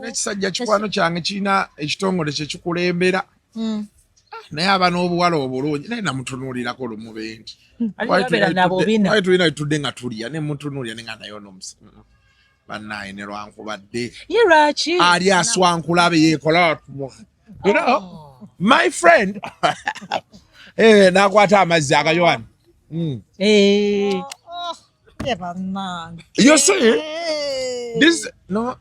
Ekisajja kikwano kyange kirina ekitongole kye kikulembera. Naye aba n'obuwala obulungi naye namutunuulirako lumubendi. Wali tulina tutudde nga tulya ne mutunuulira ne nga naye n'omusa. Bannaye ne lwankubadde. Ye lwaki? Ali aswankulabe yeekola. You know, my friend. Nakwata amazzi agayowana. You see, this no.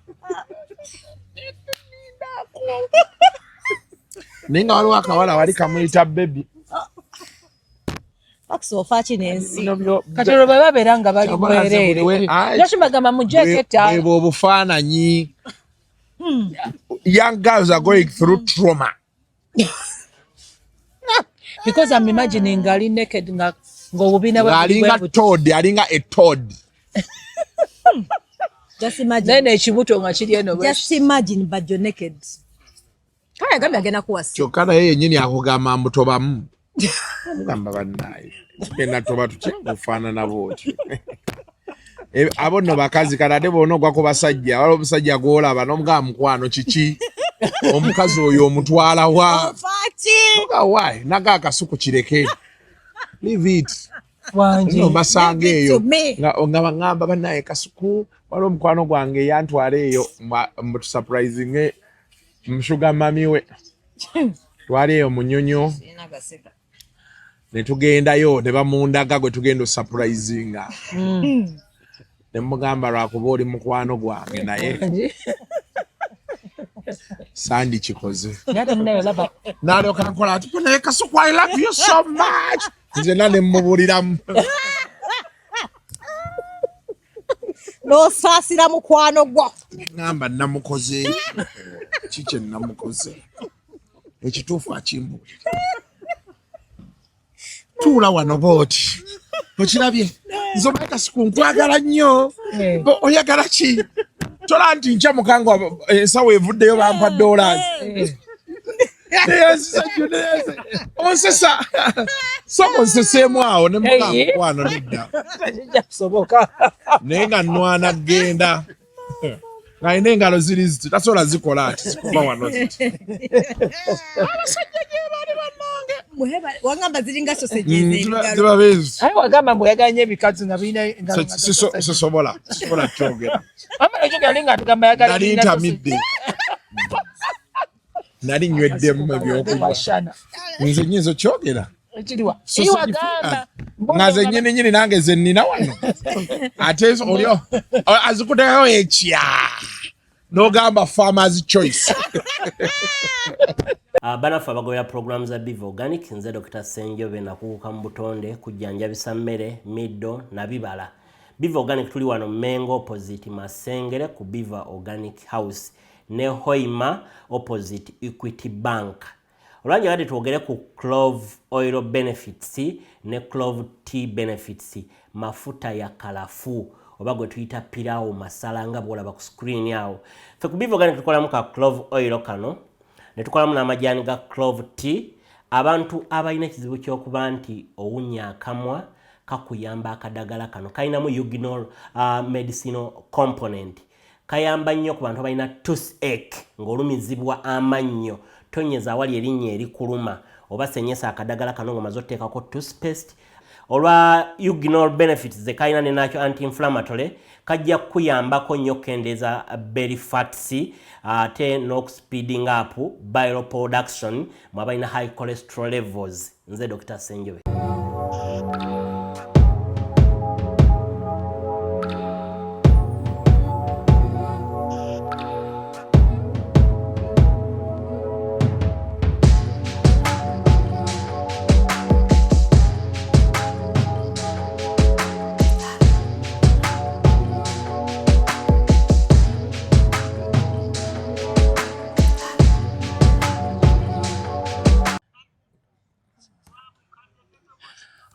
Ninga waliwo akawala wali kamuyita baby. Akusofa kinensi. Katero baba beranga bali bwerere. Yashimagama mu jacket. Ebo obufaananyi. Young girls are going through trauma. Because I'm imagining gali naked nga ngobina alinga a toad. Just imagine. Then ekibuto nga kiri eno. Just imagine but you're naked. Kaya gambe agenda kuwasi. Kyokana yeye nyini akugamba mbutobamu. Ngamba bannaye. Kena toba tukyekufaana nabo ki. Abo nno bakazi kalade bono gwa ku basajja wala omusajja gwolaba n'omugamba mukwano kiki. Omukazi oyo omutwala wa. Noga why? Naga akasuku kireke. Leave it. Wanji. No basanga eyo. Nga bangamba bannaye Kasuku wala omukwano gwange yantwala eyo mbu surprising mshuga mami we. Twali eyo munyonyo. Ne tugendayo ne bamundaga gwe tugenda surprisinga. Ne mugamba lwakuba oli mukwano gwange naye. Sandi chikoze. Nalo kankola ati naye Kasuku I love you so much. Nze nane mmubuliramu. No sasira mukwano gwo. Ngamba namukoze. Chiche namukoze. Ekituufu akimbulira. Tula wano boti. Okirabye. Nzoba Kasuku nkwagala nnyo. Oyagala ki? Tola nti ncha mukango ensawo evuddeyo bampa dollars. Yes, onsesa. Somo nsesemu awo ne mukwano nedda. Soboka. Nenga nwana genda. Ngaine engalo ziri ziti tasobola zikola ati zikuba wano ziti. Abasajja gye bali bannange. Muheba wangamba ziringa sausage ziba bezi. Ayi wagamba mbuyaganye ebikatu nga birina engalo. Sosobola kyogera. Ama ekyo galinga tugamba yagala. Nali ntamidde. Nali nywedde ebyokunywa. Nze nyizo kyogera. Ekiriwa. Iwagamba. Ngaze nyini nange ze nnina wano. Ate olyo azikuteyo ekya. Nogamba farmers choice. Banafa bagoya programs za Biva Organic nze Dr. Senjobe nakuuka mu butonde kujjanjabisa mmere middo na bibala. Biva Organic tuli wano Mengo opposite Masengere ku Biva Organic House ne Hoima opposite Equity Bank. Olwanja kati twogere ku clove oil benefits ne clove tea benefits mafuta ya kalafu oba gwe tuyita pilau masala nga bwolaba ku screen yawo. Fe ku Biva Organic tukolamu ka clove oil kano ne tukolamu n'amajani ga clove tea. Abantu abalina ekizibu ky'okuba nti owunya akamwa kakuyamba akadagala kano kalinamu eugenol medicinal component. Kayamba nnyo ku bantu abalina toothache ng'olumizibwa amannyo tonyeza awali erinnya erikuluma oba senyesa akadagala kano ng'omaze otteekako toothpaste. Olwa eugenol benefits ze kalina ne nakyo anti-inflammatory kajja kuyambako nnyo okkendeeza belly fats ate n'okuspeeding up bile production mu abalina high cholesterol levels. Nze Dr. Senjobe.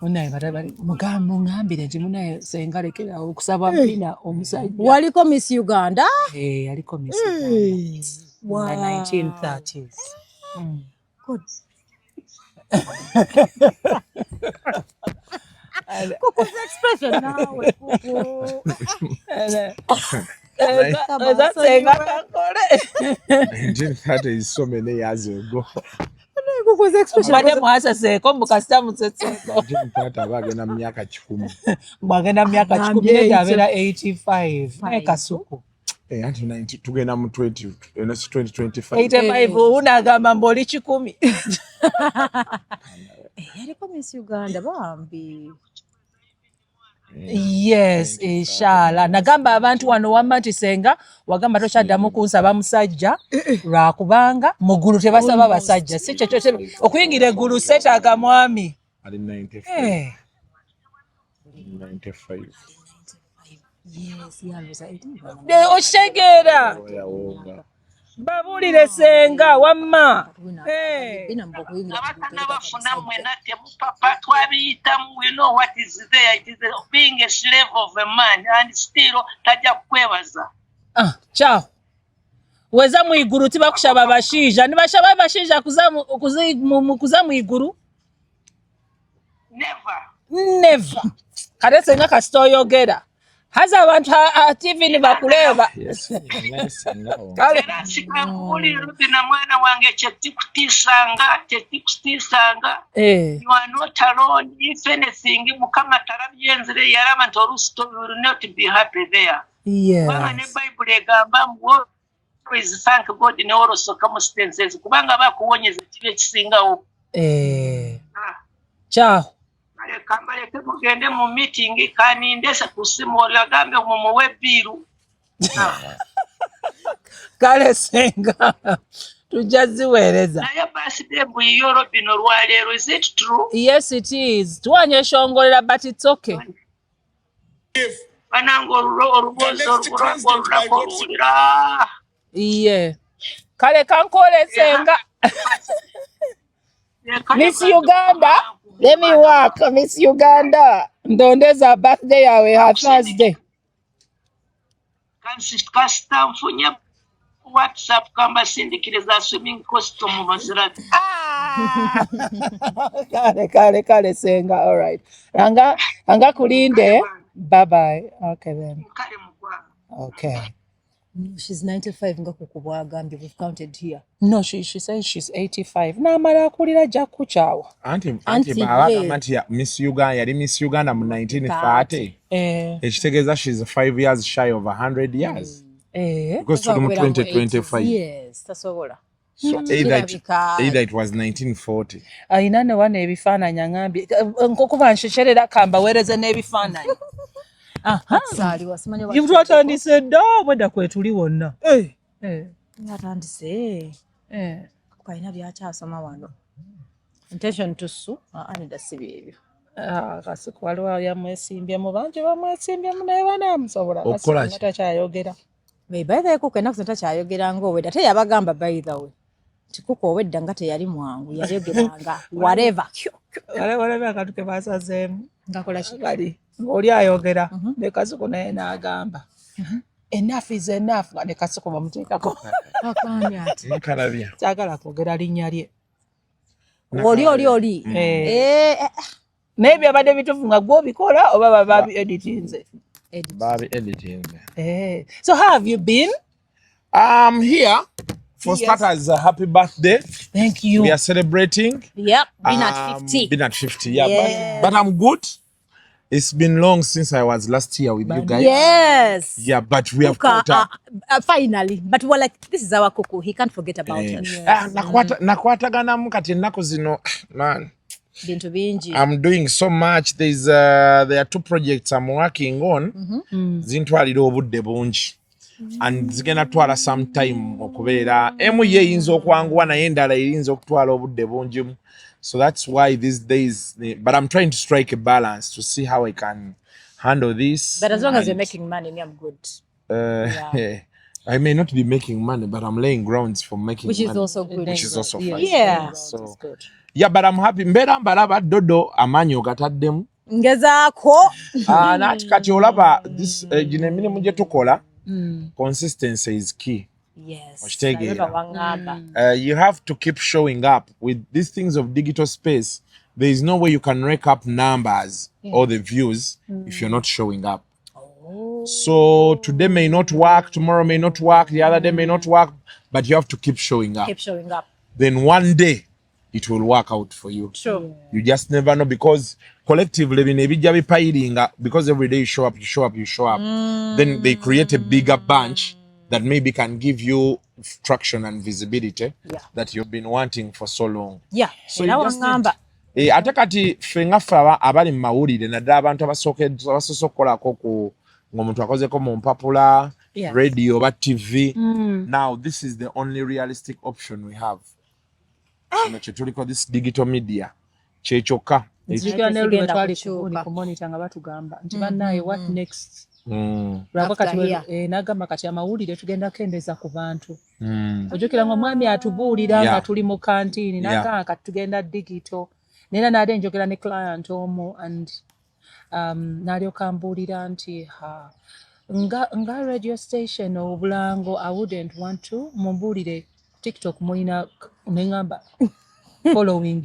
Munaye barabari mugambire nti munaye sengalekera okusaba mpina omusajja. Waliko Miss Uganda? Aliko Miss Uganda. Wow. In the 1930s. Good. Kuku's expression now. Senga kakole. 1930 is so many years ago. Mbadde mwasaseko mukasita museseko. 1930 abagenda mu myaka 10. Mwagenda mu myaka 10 ne abeera 85. Kasuku. Anti 90 tugenda mu 2025. 85 unagamba mboli 10. Yaliko Miss Uganda bambi. Yes, inshallah. Nagamba abantu wano wamma nti Senga wagamba tokyaddamu kunsaba musajja lwakubanga mu ggulu tebasaba basajja. Si kyekyo okuyingira eggulu seetaaga mwami. Ali 95. 95. Yes, yaluza Okitegeera. Babuulire Senga wamma. Bafuna mwena temupapa twabiyitamu, we know what is there. It is being a slave of a man and still tajja kukwebaza. Ciao. Weza mu iguru tibakushaba bashiija. Nibashaba bashiija kuza mu iguru? Never. Kale Senga kasita oyogera. Haza abantu TV nibakuleba. Yes. Era sikakubulira na mwana wange kyetikutisanga. You are not alone. If anything, Mukama tarabyenzire yaraba nti olusto will not be happy there. Yes. Kubanga ne Bible egamba always thank God in all circumstances. Kubanga bakuwonyeza kibe kisingawo. Ciao. Kambaleke mugende mu meeting kanindesa kusimu olagambe mumuwe biru. Kale Senga tujja ziweereza. Naye birthday buyoro bino lwaleero, is it true? Yes it is. Tuwanyeshongolera but it's okay. Banango olubozi olulira. Iye. Kale kankole Senga. Miss Uganda. Let me work, Miss Uganda. Ndondeza birthday yawe ha Thursday. Kasita mfunye WhatsApp kamba sindikiriza swimming costume bazirati. Kale Senga, all right. Anga kulinde. Bye. Okay then. Okay. She's 95 ngakukubwa agambye, we've counted here. No, she says she's 85. Namala akulira jja kukyaawa. Anti baagamba nti Miss Uganda yali Miss Uganda mu 1930. Ekitegeeza she's 5 years shy of 100 years. Because tuli mu 2025. Yes, tasobola. So either it was 1940. Ayina ne wana ebifaananyi angambye nkokuba nshesherera kamba weereze n'ebifaananyi. Twatandise dda bwedda kwetuli wonna. Atandise. Kalina byakyasoma wano. Intention tusu anida sibi ebyo. Kasuku waliwo yamwesimbye mu bangi bamwesimbyemu naye banaamusobola. Okukola ki? Takyayogera. By the way, kuko enaku takyayogera ng'owedda. Ate yabagamba by the way. Tikuko owedda nga teyali mwangu yayogeranga whatever. Whatever akatuke basazeemu. Ngakola ki? Kali ng'oli ayogera ne Kasuku naye n'agamba. Enough is enough. Nga ne Kasuku bamuteekako. Akanya ati. Nkalabya. Kyagala kwogera linnya lye. Oli. Naye byabadde bituufu nga gwe obikola oba baba editinze. Babi editing. So how have you been? Here. For starters, happy birthday. Thank you. We are celebrating. Yep, been at 50. Been at 50, yeah. But I'm good. It's been long since I was last year with you guys. Yes. Yeah, but we have caught up. Finally. But we're like, this is our Kuku. He can't forget about us. Nakwatagana mukati ennaku zino, man. Bintu bingi. I'm doing so much. There are 2 projects I'm working on. Zintwalira obudde bungi. And zigenda twala some time okubeera. Emu ye yinza okwanguwa naye endala eyinza okutwala obudde bungi. So that's why these days, but I'm trying to strike a balance to see how I can handle this. But as long as you're making money, I'm good. I may not be making money, but I'm laying grounds for making Which money. Is also good. Which is also fine. Yeah. So, yeah, but I'm happy. Mbeera mbalaba dodo amaanyi ogataddemu. Ngezaako. Naati kati olaba this gino emirimu gye tukola, consistency is key. Yes. You have to keep showing up. With these things of digital space, there is no way you can rake up numbers or the views if you're not showing up. So today may not work, tomorrow may not work, the other day may not work, but you have to keep showing up. Keep showing up. Then one day it will work out for you. Sure. You just never know, because collectively because every day you show up, then they create a bigger bunch that maybe can give you traction and visibility that you've been wanting for so long. Yeah. So you just need, ate kati ffe nga ffe abali mu mawulire naddala abantu abasoose okukolako ku ng'omuntu akozeko mu mpapula radio oba TV. Now this is the only realistic option we have. Kino kye tuliko, this digital media kyekyokka. Kumonita nga batugamba nti bannaye what next? N'agamba kati amawulire tugenda kendeeza ku bantu. Ojjukira nga omwami atubuulira nga tuli mu kantiini n'agamba kati tugenda digital. Nena naade njogera ne client omu and n'alyoka ambuulira nti nga radio station Obulango I wouldn't want to mumbuulire TikTok mulina neŋŋamba following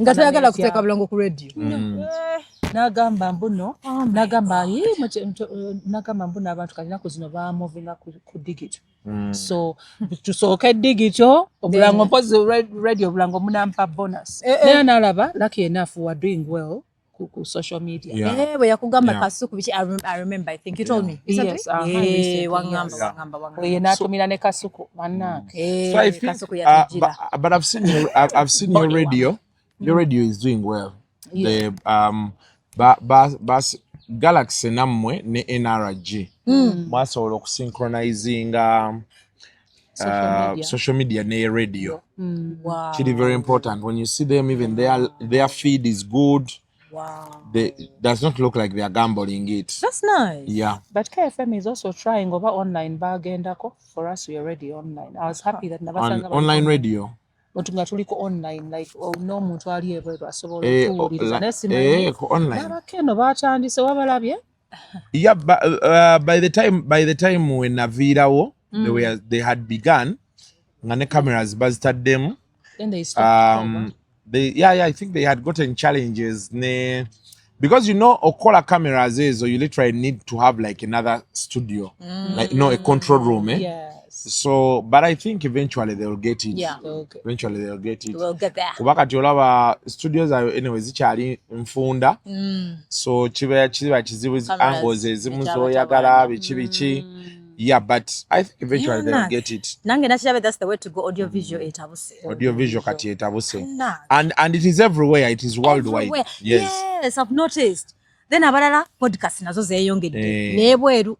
nga toyagala kuteeka Bulango ku radio. N'agamba mbuno n'agamba mbuno abantu kati ennaku zino bamovinga ku digital. So tusooke digital Obulango mpozi radio Obulango munampa bonus. Naye n'alaba lucky enough we are doing well ku social media. Bwe yakugamba Kasuku biki I remember I think you told me. Yes, wangamba. Ye n'atumira ne Kasuku bannange. So I think, but I've seen your radio. Your radio is doing well. The Galaxy nammwe ne NRG mwasobola okusynchronizinga social media ne radio. Wow. It's very important. When you see them, even their feed is good. Wow. Does not look like they are gambling it. That's nice. Yeah. But KFM is also trying over online bagendako. For us, we are already online. I was happy that online radio. Otunga tuliko online like no muntu ali ebweru asobola okuwuliriza nesimanyi online n'abakeno baatandise wabalabye. Yeah, by the time when naviirawo they had begun nga ne cameras bazitaddemu. Then they stopped. I think they had gotten challenges because okola cameras ezo you literally need to have like another studio, like a control room. Yes. So, but I think eventually they'll get it. Yeah. Okay. Eventually they'll get it. We'll get there. Kuba kati olaba studios anyway zikyali nfunda. So kiba kizibu angles ezimu zoyagala biki. Yeah, but I think eventually they'll get it. Nange nakirabe that's the way to go. Audio visual etabuse. Audio visual kati etabuse. And it is everywhere. It is worldwide. Everywhere. Yes, I've noticed. Then abalala podcast nazo zeeyongedde. N'ebweru.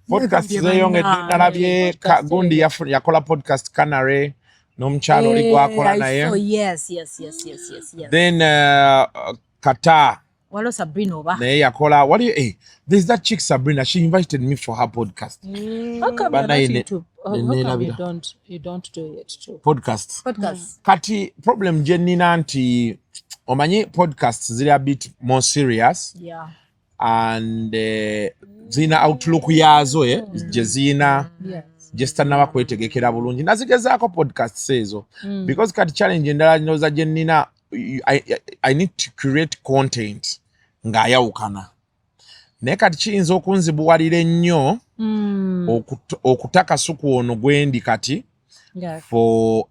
Podcast zeeyongedde nalabye gundi yakola podcast Canary n'omukyalo oli gwakola naye. Yes. Then Kata. Walo Sabrina oba. Naye yakola there's that chick Sabrina, she invited me for her podcast. How come you don't do it too? Podcast. Kati problem gye nnina nti omanyi podcasts ziri a bit more serious. Yeah. And zina outlook yazo gye zina gye sitanaba kwetegekera bulungi nazigezaako podcasts ezo because kati challenge endala nyoza gye nnina I need to create content ng'ayawukana naye kati kiyinza okunzibuwalira ennyo okuta Kasuku ono gwendi kati for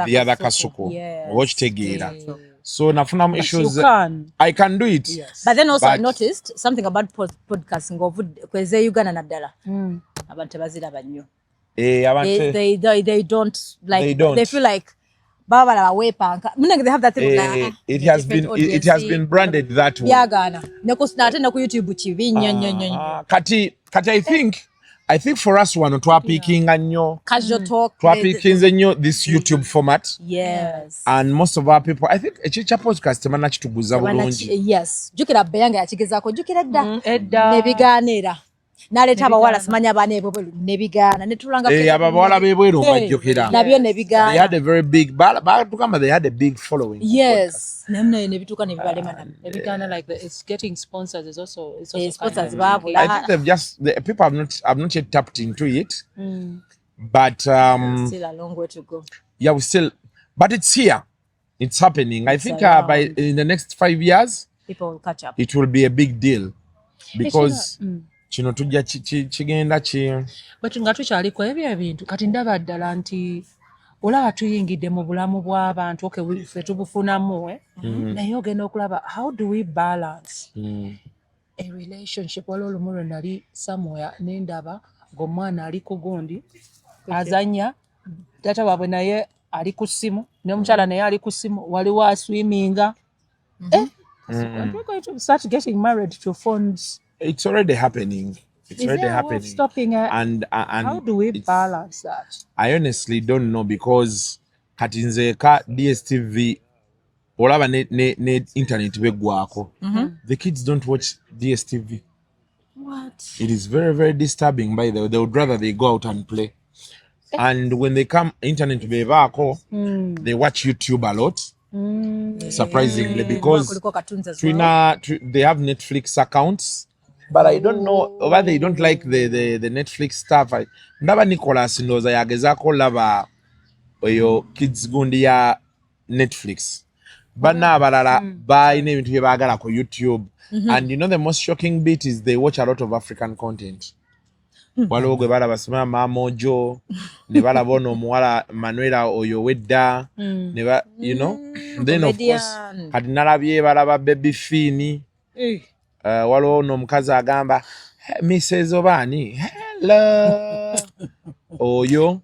the other Kasuku oba okitegeera. So nafunamu issues. I can do it. Yes. But then also I noticed something about podcasting kweze Uganda naddala. Abantu baziraba nnyo. They don't like they feel like baba la wepanka. They have that thing it has been branded that way. Yagana. Nate na ku YouTube TV nnyo. Kati I think for us one twapikinga nnyo casual talk twapikinze nnyo this YouTube format. Yes. And most of our people I think ekicha podcast temana kituguza bulungi. Yes. Jukira Beyanga yakigezaako jukira edda nebigaanira naleta abawala simanya abaana ebweru nebigaana netulanga abawala bebweru bajjukira nabyo nebigaana. They had a very big they had a big following. Yes. Namna nebituka nebibalema nebigaana like it's getting sponsors is also sponsors babu. I think the people have not yet tapped into it. But still a long way to go. Yeah, but it's here. It's happening. I think in the next 5 years people will catch up. It will be a big deal because kino tujja kigenda bwetu nga tukyaliko ebyo ebintu kati ndaba ddala nti olaba tuyingidde mu bulamu bw'abantu ffe tubufunamu naye ogenda okulaba how do we balance a relationship waliwo olumu lwe nali somewhere nendaba ng'omwana ali ku gundi azanya taata waabwe naye ali ku ssimu n'omukyala naye ali ku ssimu waliwo aswiminga we're going to start getting married to phones. It's already happening. Is there a way of stopping it? And how do we balance that? I honestly don't know because kati nze ka DSTV olaba ne internet begwako. The kids don't watch DSTV. What? It is very, very disturbing by the way. They would rather they go out and play. And when they come internet begwako, they watch YouTube a lot. Surprisingly, because they have Netflix accounts. But I don't know whether they don't like the Netflix stuff. Ndaba Nicholas ndoza yagezako laba oyo kids gundi ya Netflix. Bana abalala bayina ebintu bye baagala ku YouTube. And you know the most shocking bit is they watch a lot of African content. Waliwo gwe balaba sima Mamojo, ne balaba ono omuwala Manuela oyo wedda, ne you know. Then of course kati nalabye balaba Baby Fini. Waliwo ono Omukazi Agamba Mrs. Obani hello oyo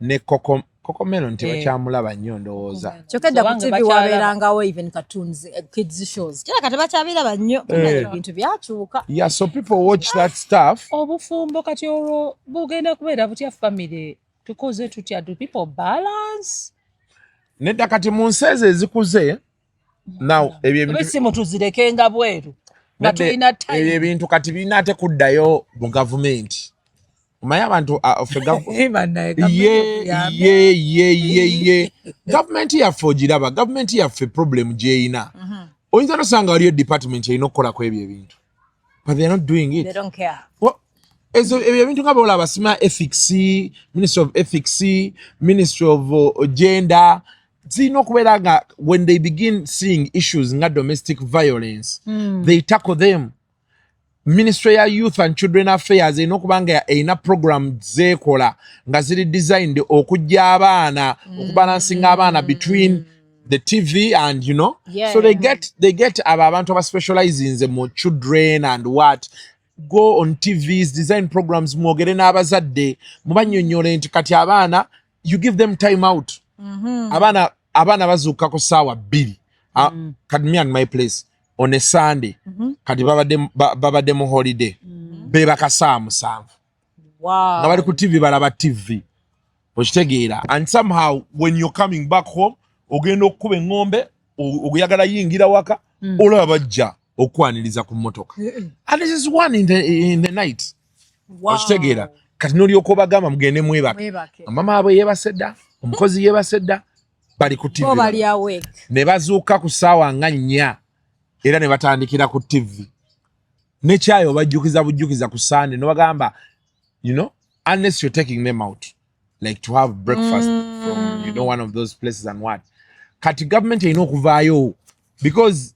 ne Coco Melon tebakyamulaba nnyo ndowooza kyokka ku TV wabeerangawo even cartoons kids shows kira kati bakyabiraba nnyo ebintu byakyuka. Yeah, so people watch that stuff. Obufumbo kati olwo bugenda kubeera butya family tukoze tutya, do people balance? Nedda kati mu nsi ezo ezikuze now ebyo ebintu tuzirekenga bweru nga tulina time. Ebyo ebintu kati birina ate kuddayo mu gavumenti. Omanyi abantu gavumenti yaffe ogiraba, gavumenti yaffe problem gyeyina. Oyinza nosanga waliyo department erina okukolako ebyo ebintu. But they are not doing it. They don't care. Ebyo ebintu nga boolaba sima ethics, Ministry of Ethics, Ministry of Gender, zirina okubeera nga when they begin seeing issues nga domestic violence, they tackle them. Ministry ya Youth and Children Affairs erina okuba nga erina program zeekola nga ziri designed okujja abaana okubalansinga abaana between the TV and you know. So they get abantu aba specialize mu children and what go on TVs, design programs mwogere n'abazadde mubanyonyole nti kati abaana you give them time out. Abaana bazuuka ku ssaawa 2 kati me and my place on a Sunday kati babadde mu holiday bebaka saa 7 nga bali ku TV balaba TV okitegeera. And somehow when you're coming back home ogenda okukuba engombe oguyagala yingira waka olaba bajja okwaniriza ku motoka and this is one in the night. Okitegeera kati n'olyoka obagamba mugende mwebake mama abwe yebasedda omukozi yebasedda bali ku TV ne bazuuka ku ssaawa nga 4 era ne batandikira ku TV nekyayo bajjukiza ku Sunday no bagamba you know unless you're taking them out like to have breakfast from you know one of those places and what kati government erina okuvaayo because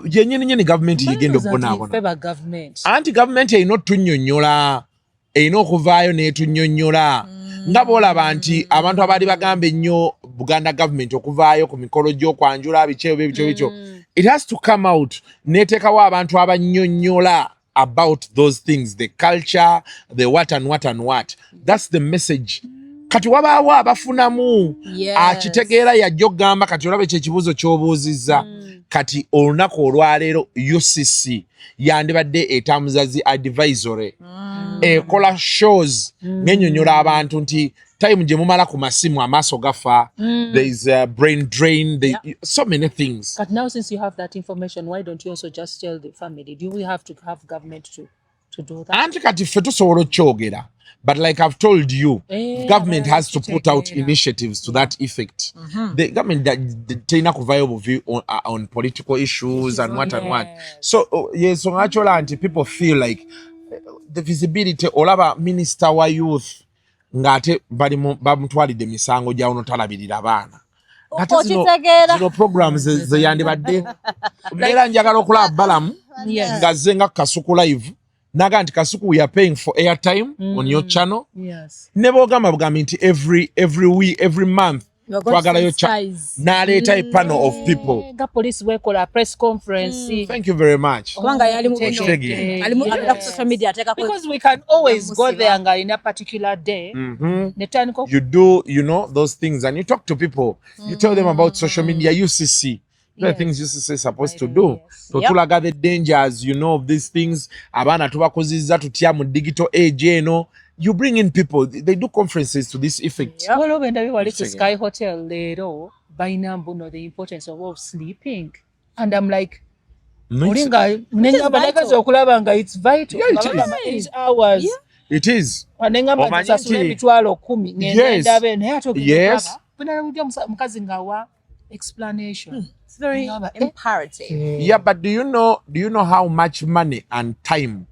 yenyini government yegenda okubonaabona anti government erina otunyonnyola erina okuvaayo neetunyonnyola nga boolaba nti abantu abaali bagamba ennyo Buganda government okuvaayo ku mikolo gy'okwanjula bikyebyo it has to come out neteekawo abantu abannyonnyola about those things, the culture, the what and what and what. That's the message. Kati wabaawo abafunamu akitegeera yajja okugamba kati olabe kyekibuuzo ky'obuuzizza kati olunaku olwaleero UCC yandibadde etambuza zi advisory ekola shows n'ennyonnyola abantu nti time gye mumala ku masimu amaaso gafa there is a brain drain so many things. But now since you have that information, why don't you also just tell the family? Do we have to have government to do that? Anti kati ffe tusobola okyogera. But like I've told you, government has to put out initiatives to that effect. The government taina viable view on political issues and what and what. So yes, so actually people feel like the visibility olaba minister wa youth ngate bali bamutwalide misango gya ono talabirira abaana. Zino programs ze yandibadde era njagala okulaba balamu nga zenga Kasuku live naga nti Kasuku we are paying for airtime on your channel. Yes. Never gamba nti every week, every month. Twagala yo naleta a panel of people. Ga police wekola press conference. Thank you very much. Social media because we can always go there nga in a particular day. You do, those things and you talk to people. You tell them about social media, UCC. The things UCC is supposed to do. Totulaga the dangers, of these things. Abana tubakoziza tutya mu digital age, You bring in people. They do conferences to this effect. Well, when we were to Sky Hotel later, by now, the importance of sleeping. And I'm like, it's vital. Yeah, it is. 8 hours. Yeah. It is. Yes. Explanation. It's very imperative. Yeah, but do you know how much money and time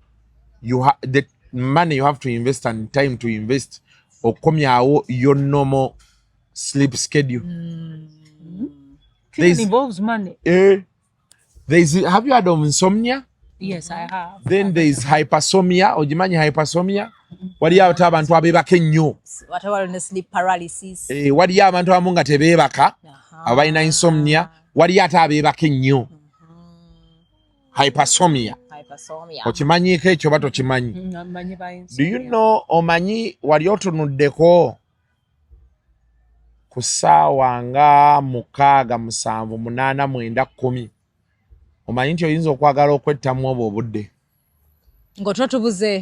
the money you have to invest and time to invest or come your normal sleep schedule? It involves money. Have you heard of insomnia? Yes, I have. Then there is hypersomnia. Ojimanyi hypersomnia? Waliyo abantu abebaka ennyo. Whatever sleep paralysis. Waliyo abantu abamu nga tebeebaka abalina insomnia. Waliyo ate abebaka ennyo. Hypersomnia. Okimanyiiko ekyo oba tokimanyi? Do you know omanyi wali otunuddeko ku ssaawa nga 6, 7, 8, 9, 10. Omanyi nti oyinza okwagala okwettamu obwo obudde.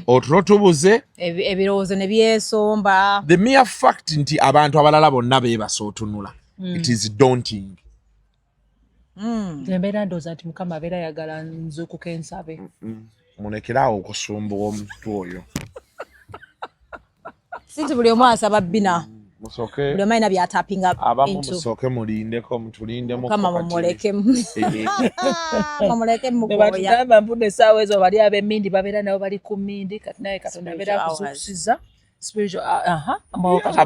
Otulotubuze. Ebirowoozo ne byesomba. The mere fact nti abantu abalala bonna beebasa otunula. It is daunting. Embeera ndowooza nti Mukama abeera ayagala nzuukuka ensabe. Mulekerawo okusumbuwa omuntu oyo. Sinti buli omu asaba bbina. Musooke. Buli omu alina by'atappinga into. Abamu musooke mulindeko mutulindemu. Mukama mumulekemu. Mumulekemu bwe batugamba mpunda essaawa ezo bali ab'emmindi babeera nabo bali ku mmindi kati naye Katonda abeera akuzuukusiza. Spiritual,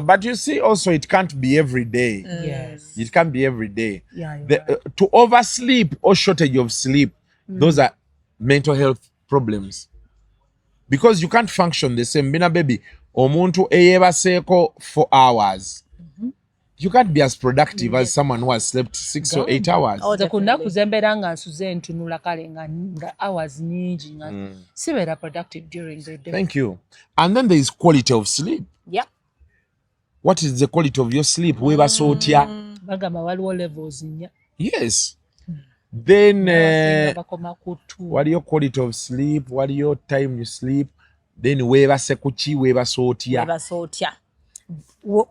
but you see also it can't be every day. Yes. It can't be every day. Yeah, to oversleep or shortage of sleep, those are mental health problems. Because you can't function the same. Bina baby, omuntu eyebaseko 4 hours. You can't be as productive as someone who has slept 6 or 8 hours. Kunaku zembeera nga nsuze ntunula kale nga hours nyingi nga sibeera productive during the day. Thank you. And then there is quality of sleep. Yeah. What is the quality of your sleep? Weebasa otya? Bagamba waliwo levels nnya. Yes. Then what your quality of sleep? What your time you sleep? Then weebase kuki weebasa otya?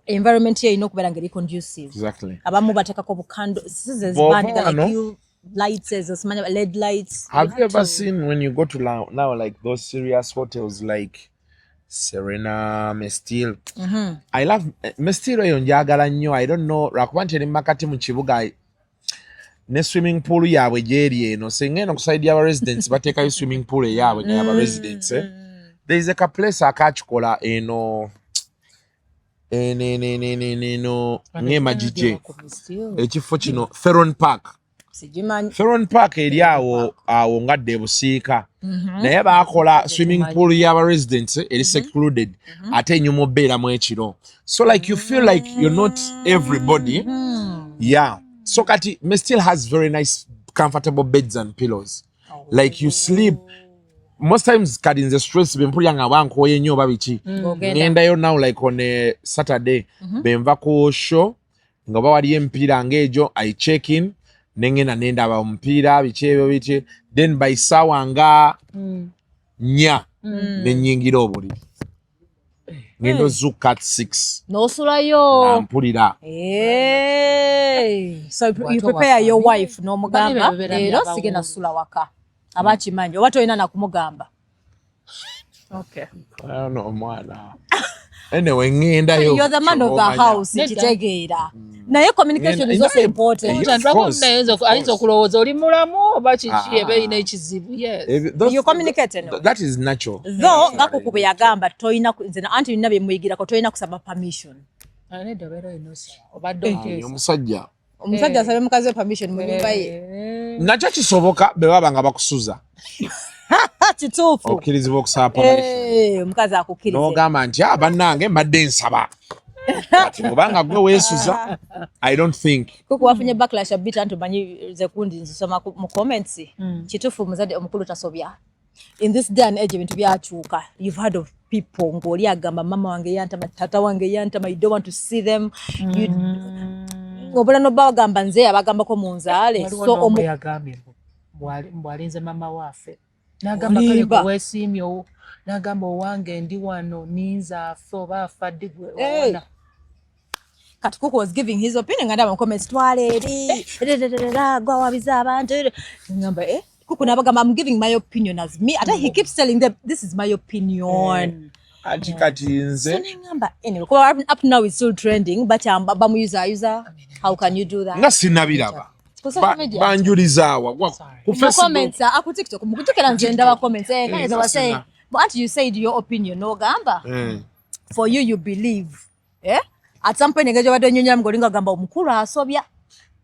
Environment here okubeera ngeri conducive. Exactly. Abamu batekako bukando like lights LED lights. Have you ever seen when you go to now like those serious hotels like Serena, Mestil? I love Mestil eyo njagala nnyo. I don't know lwakuba nti eri makati mu kibuga ne swimming pool yaabwe gyeri eno singa eno kuside y'aba residents bateekayo swimming pool eyaabwe n'aba residents. There is a place akakikola eno ng'emagije ekifo kino Feron Park eri awo ngadde busiika naye baakola swimming pool y'aba residents eri secluded ate enyuma obeeramu ekiro, so like you feel like you're not everybody. Yeah, so kati me still has very nice comfortable beds and pillows. Like you sleep most times kati nze stress bempulya nga bankooye nnyo oba biki ngendayo now like on a Saturday benva ku show nga oba waliyo empiira ng'egyo I check in nengenda nendaba omupiira biki ebyo biki then by ssaawa nga 4 nenyingira obuliri ngendo zuka at 6 nosulayo mpulira. So you prepare your wife n'omugamba leero sigenda sula waka abakimanyi oba tolina nakumugamba. Okay. I don't know mwana. Anyway ngendayo. You're the man of the house kitegeera. Naye communication is also important. Ayinza okulowooza oli mulamu oba kiki eba erina ekizibu. Yes. You communicate anyway. That is natural. Though Gakuku bwe yagamba toyina nze anti nina bye muyigirako toyina kusaba permission. Anedda obeera inosa obadde oteesa. Omusajja asabe mukazi we permission mu nyumba ye. Nakyo kisoboka be baba nga bakusuza. kituufu okkirizibwa okusaba permission omukazi akukkirize n'ogamba nti bannange mbadde nsaba kati kubanga gwe weesuza I don't think kuko wafunye backlash a bit antu manyi ze kundi nzisoma mu comments kituufu muzadde omukulu tasobya in this day and age ebintu byakyuka you've heard of people ng'oli agamba mama wange yantama tata wange yantama you don't want to see them obula noba bagamba nze abagambako mu nzaale so yagambye mbwalinze mama waffe n'agamba kale kuweesiimyewo n'agamba owange ndi wano ninza afe oba afadde gwe kati kuko was giving his opinion nganda mu comments twaleeri gwa wabiza abantu ngamba kuko nabagamba I'm giving my opinion as me ate he keeps telling them this is my opinion ati kati nze ngamba anyway up now it's still trending but user how can you do that nga sinabiraba banjulizaawa ku Facebook comments aku TikTok mukutukira nze ndaba comments kale was saying but you said your opinion no gamba for you believe at some point ngejo bado nyonya mgolinga gamba omukulu asobya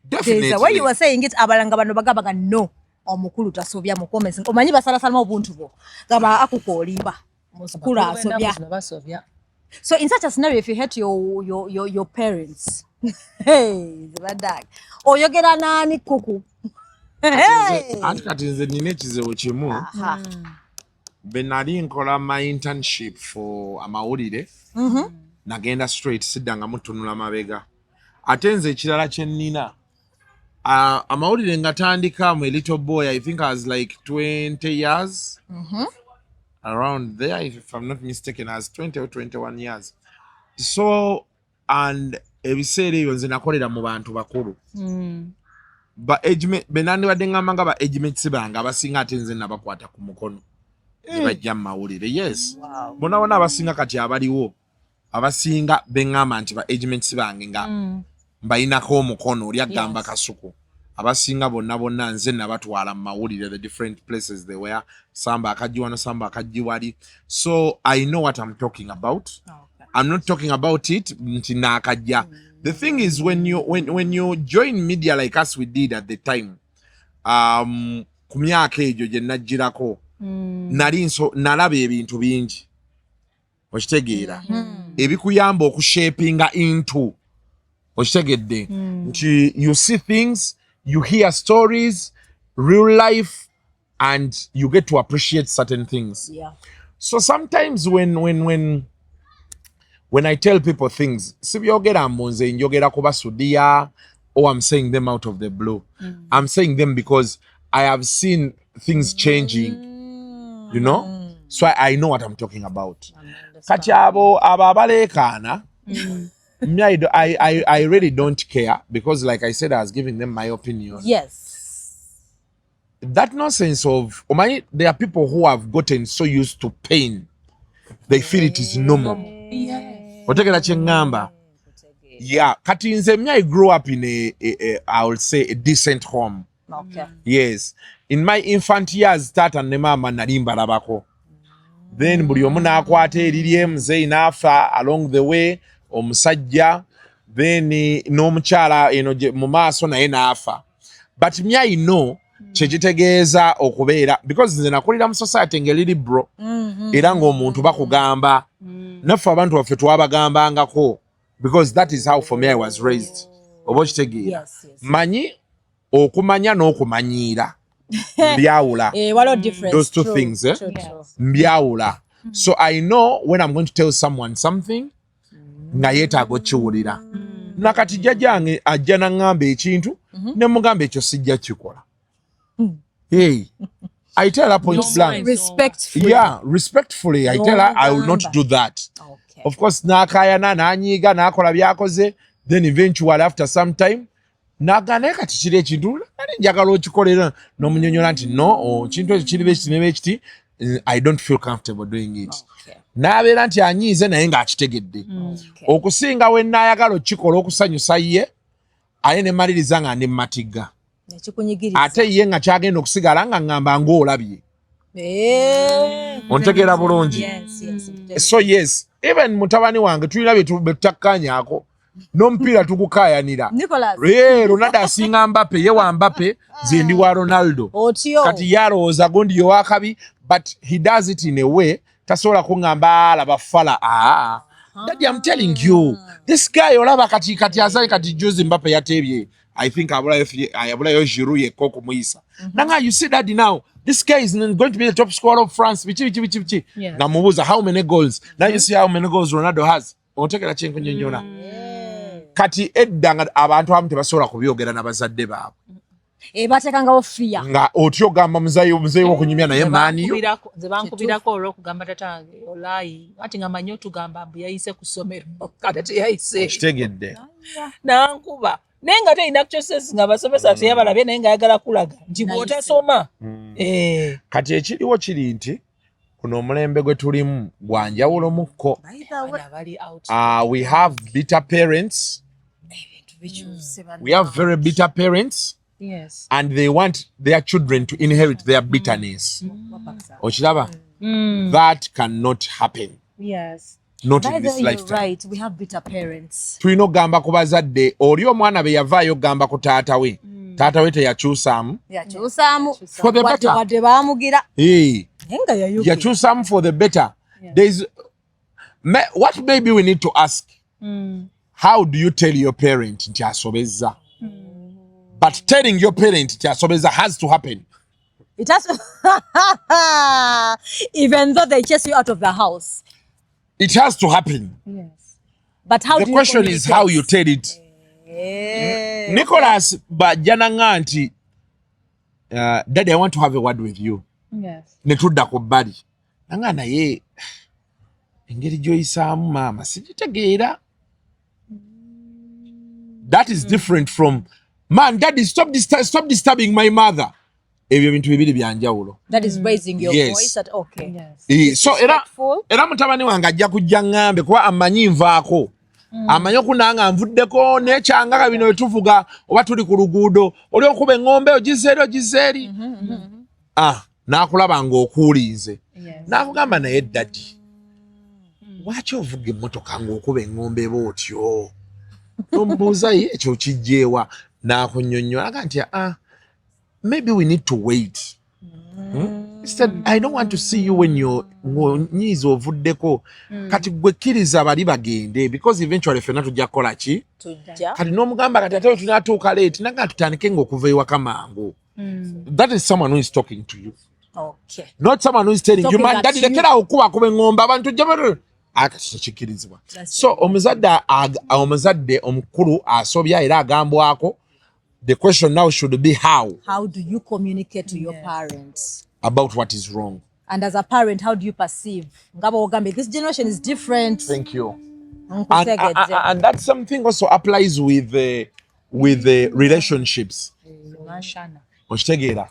definitely the way you were saying it abalanga bano bagamba no omukulu tasobya mu comments omanyi basala salama obuntu bo gaba akukolimba omukulu asobya so in such a scenario if you hate your parents zibadag oyogera nani kuku anti kati nze nina ekizibu kimu benali nkola my internship for amawulire nagenda straight siddanga mutunula mabega ate nze ekirala kye nnina amawulire nga tandika mu a little boy I think I was like 20 years around there if I'm not mistaken I was 20 or 21 years so and ebiseera ebyo nze nakolera mu bantu bakulu benandibadde ngamba nga ba agemates bange abasinga ate nze nabakwata ku mukono ne bajja mu mawulire yes bona abasinga kati abaliwo abasinga bengamba nti ba agemates bange nga mbayinako omukono oli Agamba Kasuku abasinga bonna nze nabatwala mu mawulire the different places they were samba akajiwano samba akajiwali so I know what I'm talking about. I'm not talking about it nti nakajja. The thing is when you join media like us we did at the time ku myaka egyo gye najjirako nalaba ebintu bingi okitegeera ebikuyamba okushapinga into okitegeedde nti you see things you hear stories real life and you get to appreciate certain things so sometimes when I tell people things sibyogera mbunze njogera kubasudia or I'm saying them out of the blue I'm saying them because I have seen things changing you know so I know what I'm talking about kati abo abalekana I really don't care because like I said I was giving them my opinion. Yes. That nonsense of there are people who have gotten so used to pain they feel it is normal. Otegera kyengamba. Yeah, kati nze I grew up in I would say a decent home. Okay. Yes. In my infant years tata ne mama nalimba labako. Then buli omu n'akwata eriri mzee nafa along the way omusajja then n'omukyala mu maaso naye n'afa but I know kyekitegeeza okubeera because nze nakulira mu society ng'eri bro era ng'omuntu bakugamba naffe abantu baffe twabagambangako because that is how for me I was raised oba okitegeera manyi okumanya n'okumanyiira mbyawula those two things mbyawula so I know when I'm going to tell someone something nga yeetaaga okkiwulira nakati jjajjange ajja naŋŋamba ekintu ne mugamba ekyo sijja kikola hey I tell her point blank respectfully I tell her I will not do that of course n'akaayana n'anyiiga n'akola byakoze then eventually after some time n'agamba naye kati kiri ekintu nali njagala okikolera n'omunyonyola nti no kintu ekyo kiri bekiti ne bekiti I don't feel comfortable doing it n'abeera nti anyiize naye ng'akitegedde okusinga we naayagala okikola okusanyusa ye aye ne maliriza nga ne matigga ate ye nga kyagenda okusigala nga ngamba ng'olabye ontegeera bulungi so yes even mutabani wange tulina bye tutakkanyaako n'omupiira tugukayanira Ronaldo asinga Mbappe ye wa Mbappe nze ndi wa Ronaldo kati yalowooza gondi yo wakabi but he does it in a way tasobola kuŋŋamba alaba fala Daddy, I'm telling you this guy olaba kati azali kati juzi Mbappe yateebye I think abulayo Giroud yekko kumuyisa nanga you see Daddy now this guy is going to be the top scorer of France bichi namubuuza how many goals now you see how many goals Ronaldo has otekera kyenku nyonyona kati edda nga abantu abamu tebasobola kubyogera n'abazadde baabwe batekangawo fiya nga otyo gamba muzayi wokunyumya naye maaniyo ze bankubirako olw'okugamba tatange olayi ati nga manyi otugamba mbu yayise ku ssomero kati teyayise kitegedde nankuba naye nga teyina choices nga basomesa teyabalabye naye nga ayagala kulaga nti bw'otasoma kati ekiriwo kiri nti kuno omulembe gwe tulimu gwa njawulo mukko we have bitter parents we have very bitter parents and they want their children to inherit their bitterness okiraba that cannot happen not in this lifetime right we have bitter parents tulina okugamba ku bazadde oli omwana be yavaayo okugamba ku taata we teyakyusaamu for the better yakyusaamu for the better there's what maybe we need to ask how do you tell your parent nti asobezza but telling your parent nti asobezza has to happen it has even though they chase you out of the house it has to happen but how the do question you is how you tell it Nicholas bajjana nti Daddy I want to have a word with you ne tudda ku bbali nanga naye engeri gy'oyisaamu maama sigitegeera that is different from man Daddy stop disturbing my mother ebyo bintu bibiri byanjawulo that is raising your voice at so era mutabani wange ajja kujja ŋŋambe kuba amanyi nvaako amanyi okunanga nvuddeko nekyangaka bino wetuvuga oba tuli ku luguudo oli okuba eŋŋombe ogizeeri n'akulaba ng'okuulize n'akugamba naye Daddy lwaki ovuga emmotoka ng'okuba eŋŋombe bw'otyo n'omubuuza ye ekyo kijjeewa n'akunnyonnyola nti maybe we need to wait instead I don't want to see you when nyiiza ovuddeko kati gwe kkiriza bali bagende because eventually fenna tujja kukola ki kati n'omugamba kati ate tunatuuka leeti naga tutandike ng'okuva ewaka mangu that is someone who is talking to you not someone who is telling you man Daddy lekera okuba kuba eŋŋombe abantu jja akakikkirizibwa so omuzadde omukulu asobya era agambwako the question now should be how do you communicate to your parents about what is wrong and as a parent how do you perceive ngaba ogambe this generation is different thank you and that's something also applies with the relationships okitegeera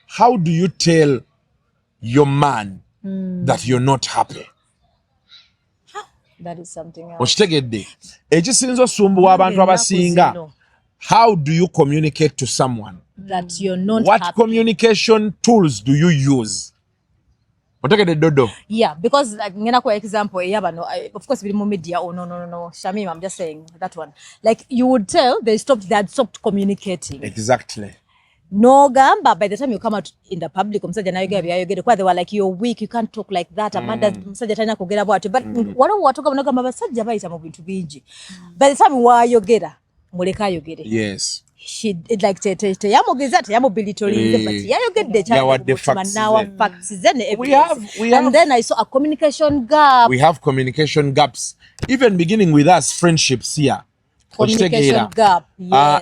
how do you tell your man that you're not happy that is something else okitegedde ekisinza osumbuwa abantu abasinga how do you communicate to someone that you're not what happy? Communication tools do you use otegedde dodo because like ngena kwa example eyabano of course bili mu media no Shamim I'm just saying that one like you would tell they had stopped communicating exactly no gamba by the time you come out in the public omusajja nayogera kwa they were like you're weak you can't talk like that amanda omusajja talina kugera bwatyo but waliwo watoka banagamba abasajja bayita mu bintu bingi by the time wayogera muleka ayogere yes she like teyamugeza teyamubilitolinze but yayogedde now facts then and then I saw a communication gap we have communication gaps even beginning with us friendships here communication gap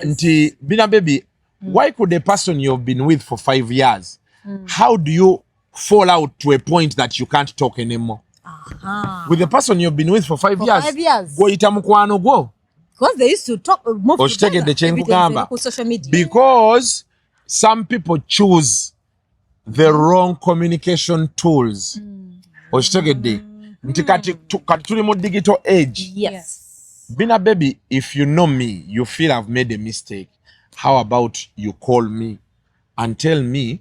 nti bina baby why could a person you've been with for 5 years how do you fall out to a point that you can't talk anymore with the person you've been with for 5 years goyita mukwano gwo because they used to talk move together on social media because some people choose the wrong communication tools okitegedde nti kati tuli mu digital age bina baby if you know me you feel I've made a mistake how about you call me and tell me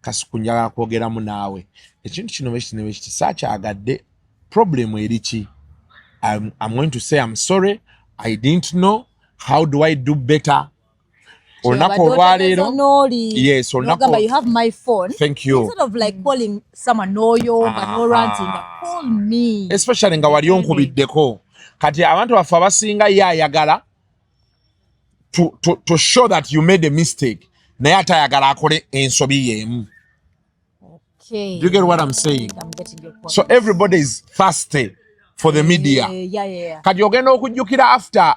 Kasuku njagala kwogeramu naawe ekintu kino kiti sakyagadde problem eri ki I'm going to say I'm sorry I didn't know. How do I do better? Yes, you have my phone. Thank you. Instead of like calling someone no ranting, call me. Especially nga wali onkubiddeko. Kati abantu baffe abasinga ye ayagala to show that you made a mistake. Naye atayagala akole ensobi yeemu. Okay. Do you get what I'm saying? I'm getting your point. So everybody is thirsty for the media. Yeah. Kati ogenda okujjukira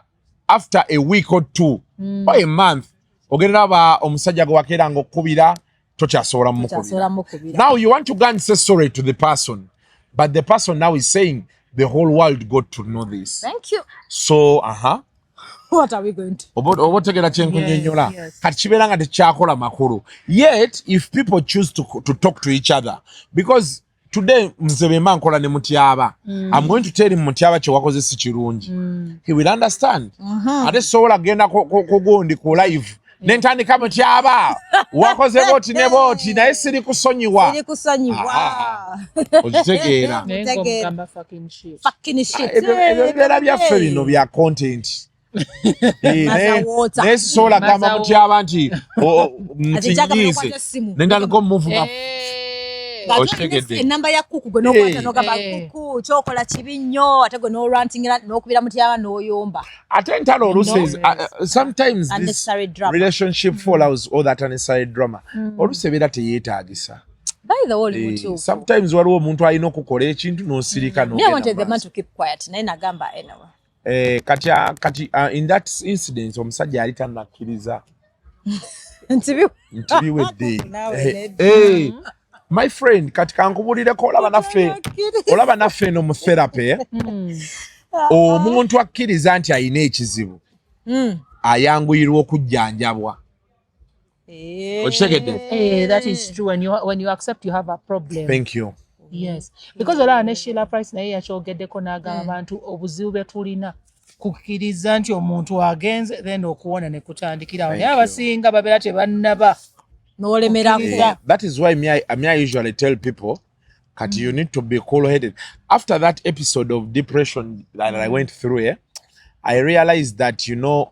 after a week or two or a month ogenda ba omusajja gwe wakeera ng'okkubira tokyasobola mukubira. Now you want to go and say sorry to the person, but the person now is saying the whole world got to know this. Thank you. So what are we going to? Obotegera kyenkunyonnyola. Kati kibeera nga tekyakola makulu. Yet if people choose to talk to each other, because today Mzebema nkola ne Mutyaba, I'm going to tell him Mutyaba kye wakoze si kirungi. He will understand. Ate sobola genda kugundi ku live nentandika Mutyaba wakoze boti ne boti naye siri kusonyiwa. Okitegeera. Fucking shit. Ebibeera byaffe bino bya content. Naye sobola gamba Mutyaba nti ntinyiize nentandika omuvuga. Enamba ya kuku gwe nokwata nogamba kuku kyokola kibi nnyo ate gwe norantingira nokubira Mutyaba n'oyomba. Ate entalo olusi sometimes this relationship fallows all that unnecessary drama. Olusi ebeera teyeetaagisa. Sometimes waliwo omuntu alina okukola ekintu n'osirika n'ogenda. I wanted the man to keep quiet naye nagamba anyway. Kati in that incident omusajja yali tannakkiriza nti biwedde. My friend, kati kankubulireko olaba naffe eno mu therapy omuntu akkiriza nti alina ekizibu ayanguyirwa okujjanjabwa. That is true. When you accept you have a problem. Thank you. Yes. Because olaba ne Sheila Price naye yakyogeddeko n'agamba abantu obuzibu bwe tulina kukkiriza nti omuntu agenze then okuwona ne kutandikirawo. Naye abasinga babeera tebannaba. That is why I usually tell people that you need to be cool-headed. After that episode of depression that I went through, I realized that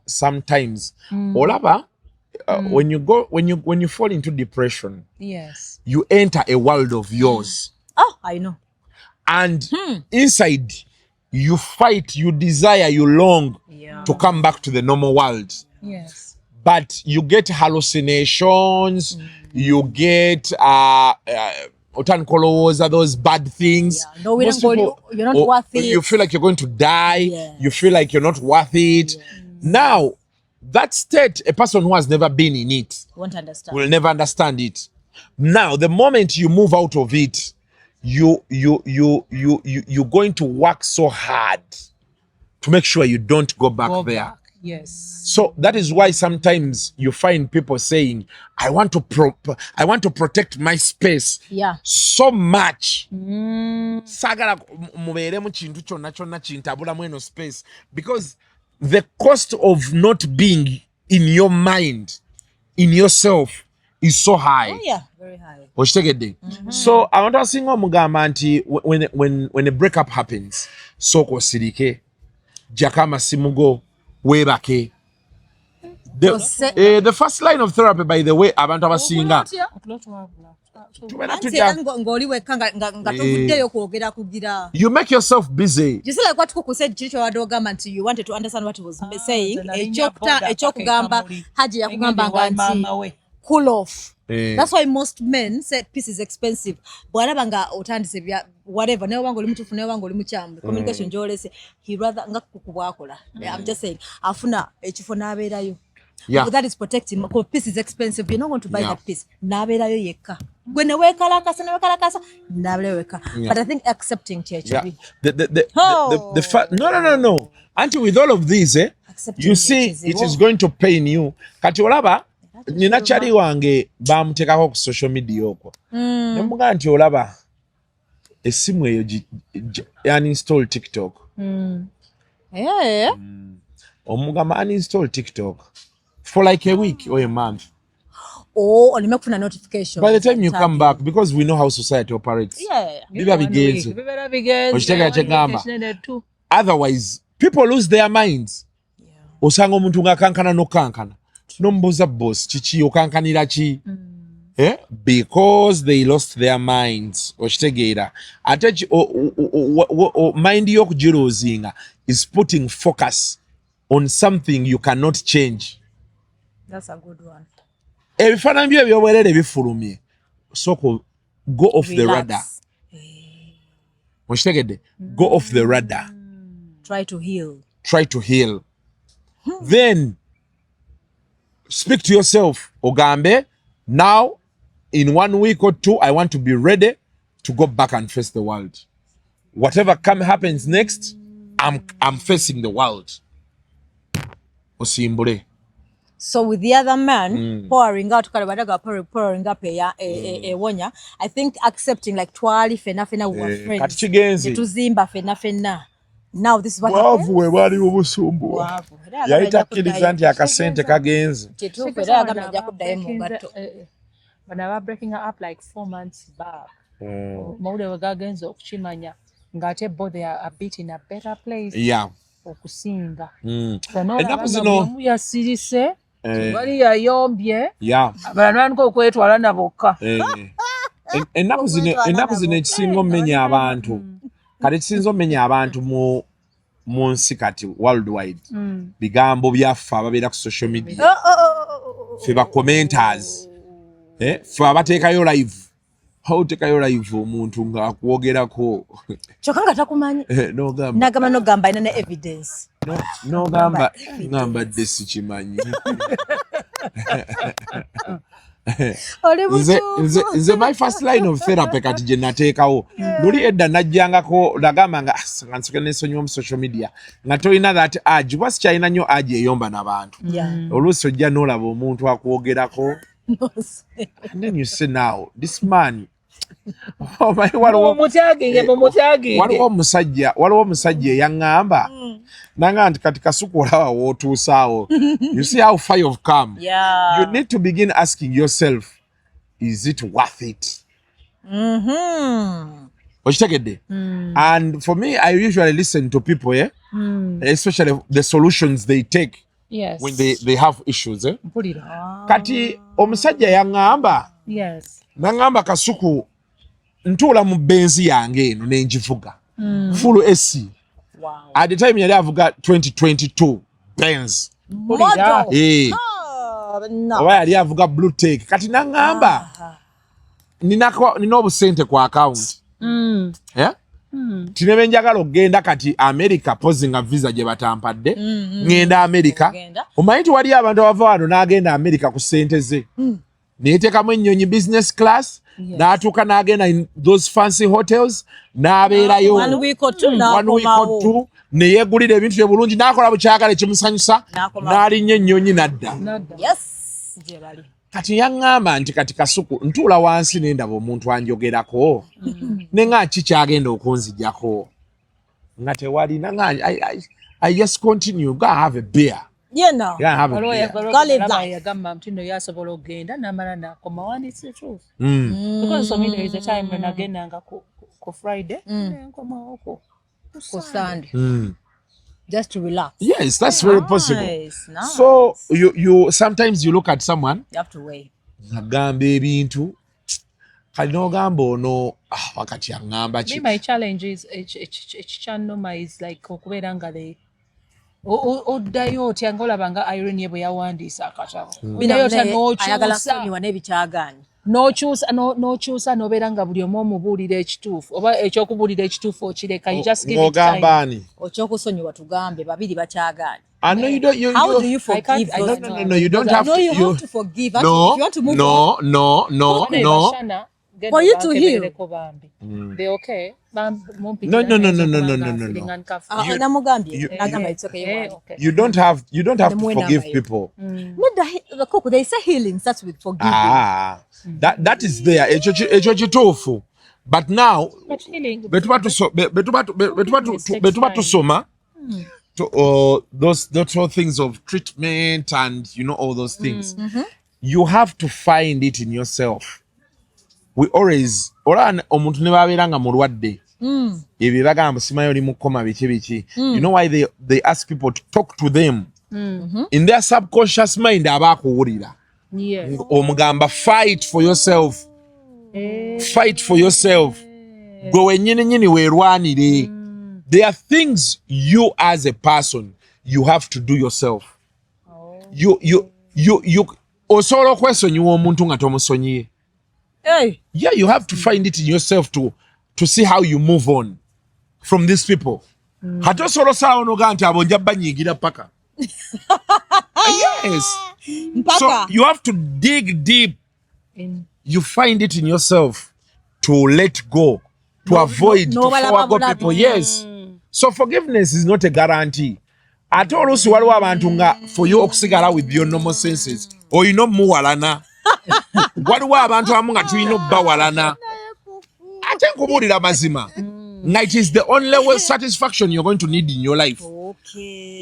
sometimes olaba when you fall into depression, yes, you enter a world of yours. Oh, I know. And inside you fight, you desire, you long to come back to the normal world. Yes. But you get hallucinations, you get those bad things. Yeah. No, you're not worth it. You feel like you're going to die. Yes. You feel like you're not worth it. Yes. Now, that state, a person who has never been in it won't understand. Will never understand it. Now, the moment you move out of it, you're going to work so hard to make sure you don't go back there. Yes. So that is why sometimes you find people saying, I want to protect my space so much. Sagala mubeere mu kintu kyonna kintabulamu eno space, because the cost of not being in your mind, in yourself, is so high. Oh yeah, very high. Okitegedde. So abantu asinga omugamba nti when a breakup happens, sooka osirike, jjako amasimu go, weebake. The first line of therapy, by the way, abantu abasinga you make yourself busy. Just like what Kuku said, you wanted to understand what he was saying. Cool off. That's why most men said peace is expensive. Whatever, communication he rather I'm just saying yeah. That is protecting because peace is expensive. You're not going to buy that peace. But I think accepting church. No. Until with all of these, you see, it is going to pain you. Kati olaba nina chali wange bamutekako ku social media okwo. Nemuga nti olaba esimu eyo uninstall TikTok. Omugamba uninstall TikTok for like a week or a month. Or you make a notification. By the time you come back, because we know how society operates. Otherwise, people lose their minds. osanga omuntu ng'akankana n'okankana n'omubuuza boss kiki okankanira ki because they lost their minds okitegeera ate mind y'okugiroozinga is putting focus on something you cannot change. That's a good one. Ebifaananyi byo ebyobwerere bifulumye soko go off the radar. Okitegeedde go off the radar. Try to heal. Then speak to yourself ogambe now in 1 week or 2 I want to be ready to go back and face the world. Whatever happens next, I'm facing the world. Osimbule. So with the other man pouring out pouring up wonya, I think accepting like twali fena we were friends. Kati kigenzi. Tuzimba fena. Now this is what happens. Bwavu we bali obusumbu. Yaita kiriza nti akasente kagenzi. When I was breaking up like 4 months back, Maude wagagenzo okuchimanya ngate both they are a bit in a better place. Yeah. Okusinga. Ennaku zino yasirise bali yayombye. Yeah. Abantu okwetwala nabokka. Ennaku zino ekisinga omenya abantu. Kati ekisinza omenya abantu mu nsi kati worldwide. Bigambo byaffe ababeera ku social media. Ffe ba commenters. Ffe abateekayo live. Otekayo live omuntu ng'akwogerako. Kyokka nga takumanyi. Nogamba ina ne evidence. Nogamba ngambadde sikimanyi. Nze my first line of therapy kati gye nateekawo. Luli edda najjangako nagamba nga nsoke n'ensonyiwa mu social media nga tolina that urge. Kuba sikyalina nnyo urge eyomba n'abantu. Oluusi ojja n'olaba omuntu akwogerako. And then you say now, this man, waliwo omusajja eyaŋŋamba nanga nti kati Kasuku olaba wootuusaawo. You see how far you've come. Yeah. You need to begin asking yourself, is it worth it? Okitegedde? And for me, I usually listen to people, especially the solutions they take. Yes. When they have issues. Kati omusajja yaŋŋamba. Yes. Naŋŋamba Kasuku ntuula mu benzi yange eno nengivuga. Full AC. Wow. At the time yali avuga 2022 Benz. Oba yali avuga Blue Tech. Kati naŋŋamba nina obusente ku account. Tinebe njagala okgenda kati America pozi nga visa gye batampadde. Ngenda America. Omanyi nti wali abantu abava wano n'agenda America ku ssente ze. Neeteekamu ennyonyi business class. N'atuuka n'agenda in those fancy hotels. N'abeerayo. 1 week or 2 1 week or 2. Ne yeegulira ebintu bye bulungi n'akola bukyagala ekimusanyusa. N'alinnya ennyonyi n'adda. Yes. Gye bali. Kati yaŋŋamba nti kati Kasuku ntuula wansi n'endaba omuntu anjogerako. Ne nga ki kyagenda okunzijjako. Nga tewalina nga I just continue. Go have a beer. You know. Yeah, have a beer. Yagamba mtindo yasobola okgenda n'amala n'akoma. And it's the truth. Because for me there is a time when agendanga ku Friday nkoma ku Sunday. Just to relax. Yes, that's very possible. Nice. So you sometimes you look at someone. You have to wait. Agamba ebintu. Kali n'ogamba ono wakati aŋŋamba ki. My challenge is ekikyanoma is like okubeera nga oddayo otya ng'olaba nga Irene bwe yawandiisa akatabo. Oddayo otya n'okyusa n'obeera nga buli omu omubuulira ekituufu oba ekyokubuulira ekituufu okireka. You just give it time. Okyokusonyiwa tugambe babiri bakyagaanye. No, you don't. How do you forgive? No, you don't have to. You have to forgive. No, if you want to move on. No. For you to heal. They okay? No. It's okay. You don't have to forgive people. They say healing starts with forgiving. That is there. Ekyo kituufu. But now, betuba tusoma those sort of things of treatment and all those things. You have to find it in yourself. We always omuntu ne babeera nga mulwadde ebyo bagamba simanyi oli mukoma biki. You know why they ask people to talk to them in their subconscious mind abakuwulira omugamba fight for yourself, fight for yourself. Gwe wenyini weerwanire. There are things you as a person you have to do yourself. You osobola okwesonyiwa omuntu nga tomusonyiye. Yeah, you have to find it in yourself to see how you move on from these people. Hate osobola osalawo noga nti abo nja banyiigira paka. Yes. Mpaka. So you have to dig deep. You find it in yourself to let go, to avoid, to forgo people. Yes. So forgiveness is not a guarantee. Ate oluusi waliwo abantu nga for you okusigala with your normal senses olina omuwalana. Waliwo abantu abamu nga tulina obbawalana. Ate nkubuulira mazima nga it is the only satisfaction you're going to need in your life.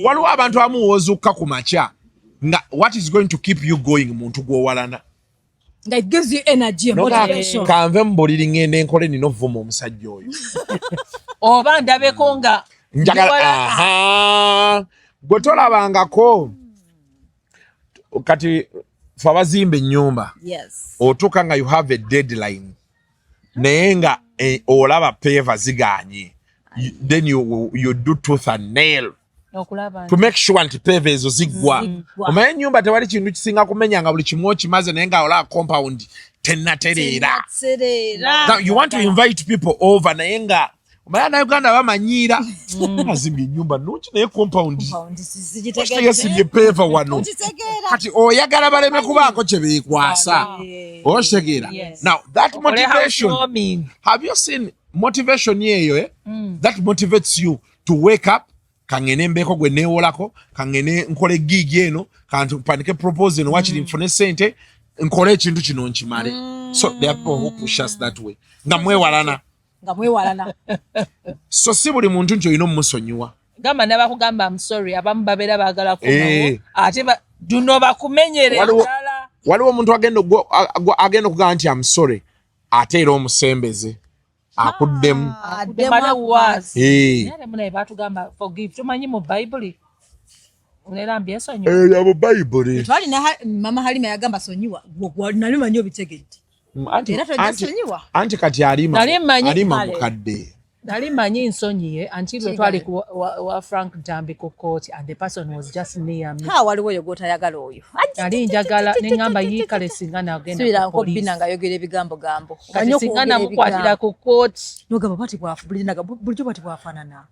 Waliwo abantu abamu wozukka ku makya nga what is going to keep you going muntu gwowalana. It gives you energy and motivation. Kanve mbuliri ngende nkole nino vuma omusajja oyo. Oba ndabeko nga njagala gwe tolabangako kati fe abazimba ennyumba otuuka nga you have a deadline naye nga olaba peva ziganye then you do tooth and nail to make sure nti peva ezo ziggwa. Omanye ennyumba tewali kintu kisinga kumenya nga buli kimu okimaze naye nga olaba compound tennatereera. Now you want to invite people over naye nga omanya na Uganda bamanyiira azimbye ennyumba nungi naye compound yesibye peva wano kati oyagala baleme kubaako kye beekwasa. Oshegeera. Now that motivation, have you seen motivation yeyo that motivates you to wake up kangene mbeko gwe neewolako kangene nkole gig eno kantu pandike propose eno wakiri nfune sente nkole ekintu kino nkimale. So there are people who push us that way nga mwewalana. So si buli muntu nti olina omusonyiwa. Gamba ne bakugamba I'm sorry abamu babeera baagala kubawo ate duno bakumenyere ddala. Waliwo omuntu agenda okugamba nti I'm sorry ate era omusembeze akuddemu. Naye batugamba forgive tumanyi mu Bible unerambye esonyiwa. Abo Bible. Twali na mama Halima yagamba sonyiwa nali manyi obitegedde. Anti kati alima mukadde. Nali manyi nsonyiye until twali wa Frank Dambi ku court and the person was just near me. Waliwo yogota yagala oyo. Ali njagala nengamba yikale singa nagenda. Sibira nko binanga yogera ebigambo gambo. Kati singa namukwatira ku court. Nogamba bati bwafu bulinaga bulijjo bati bwafanana.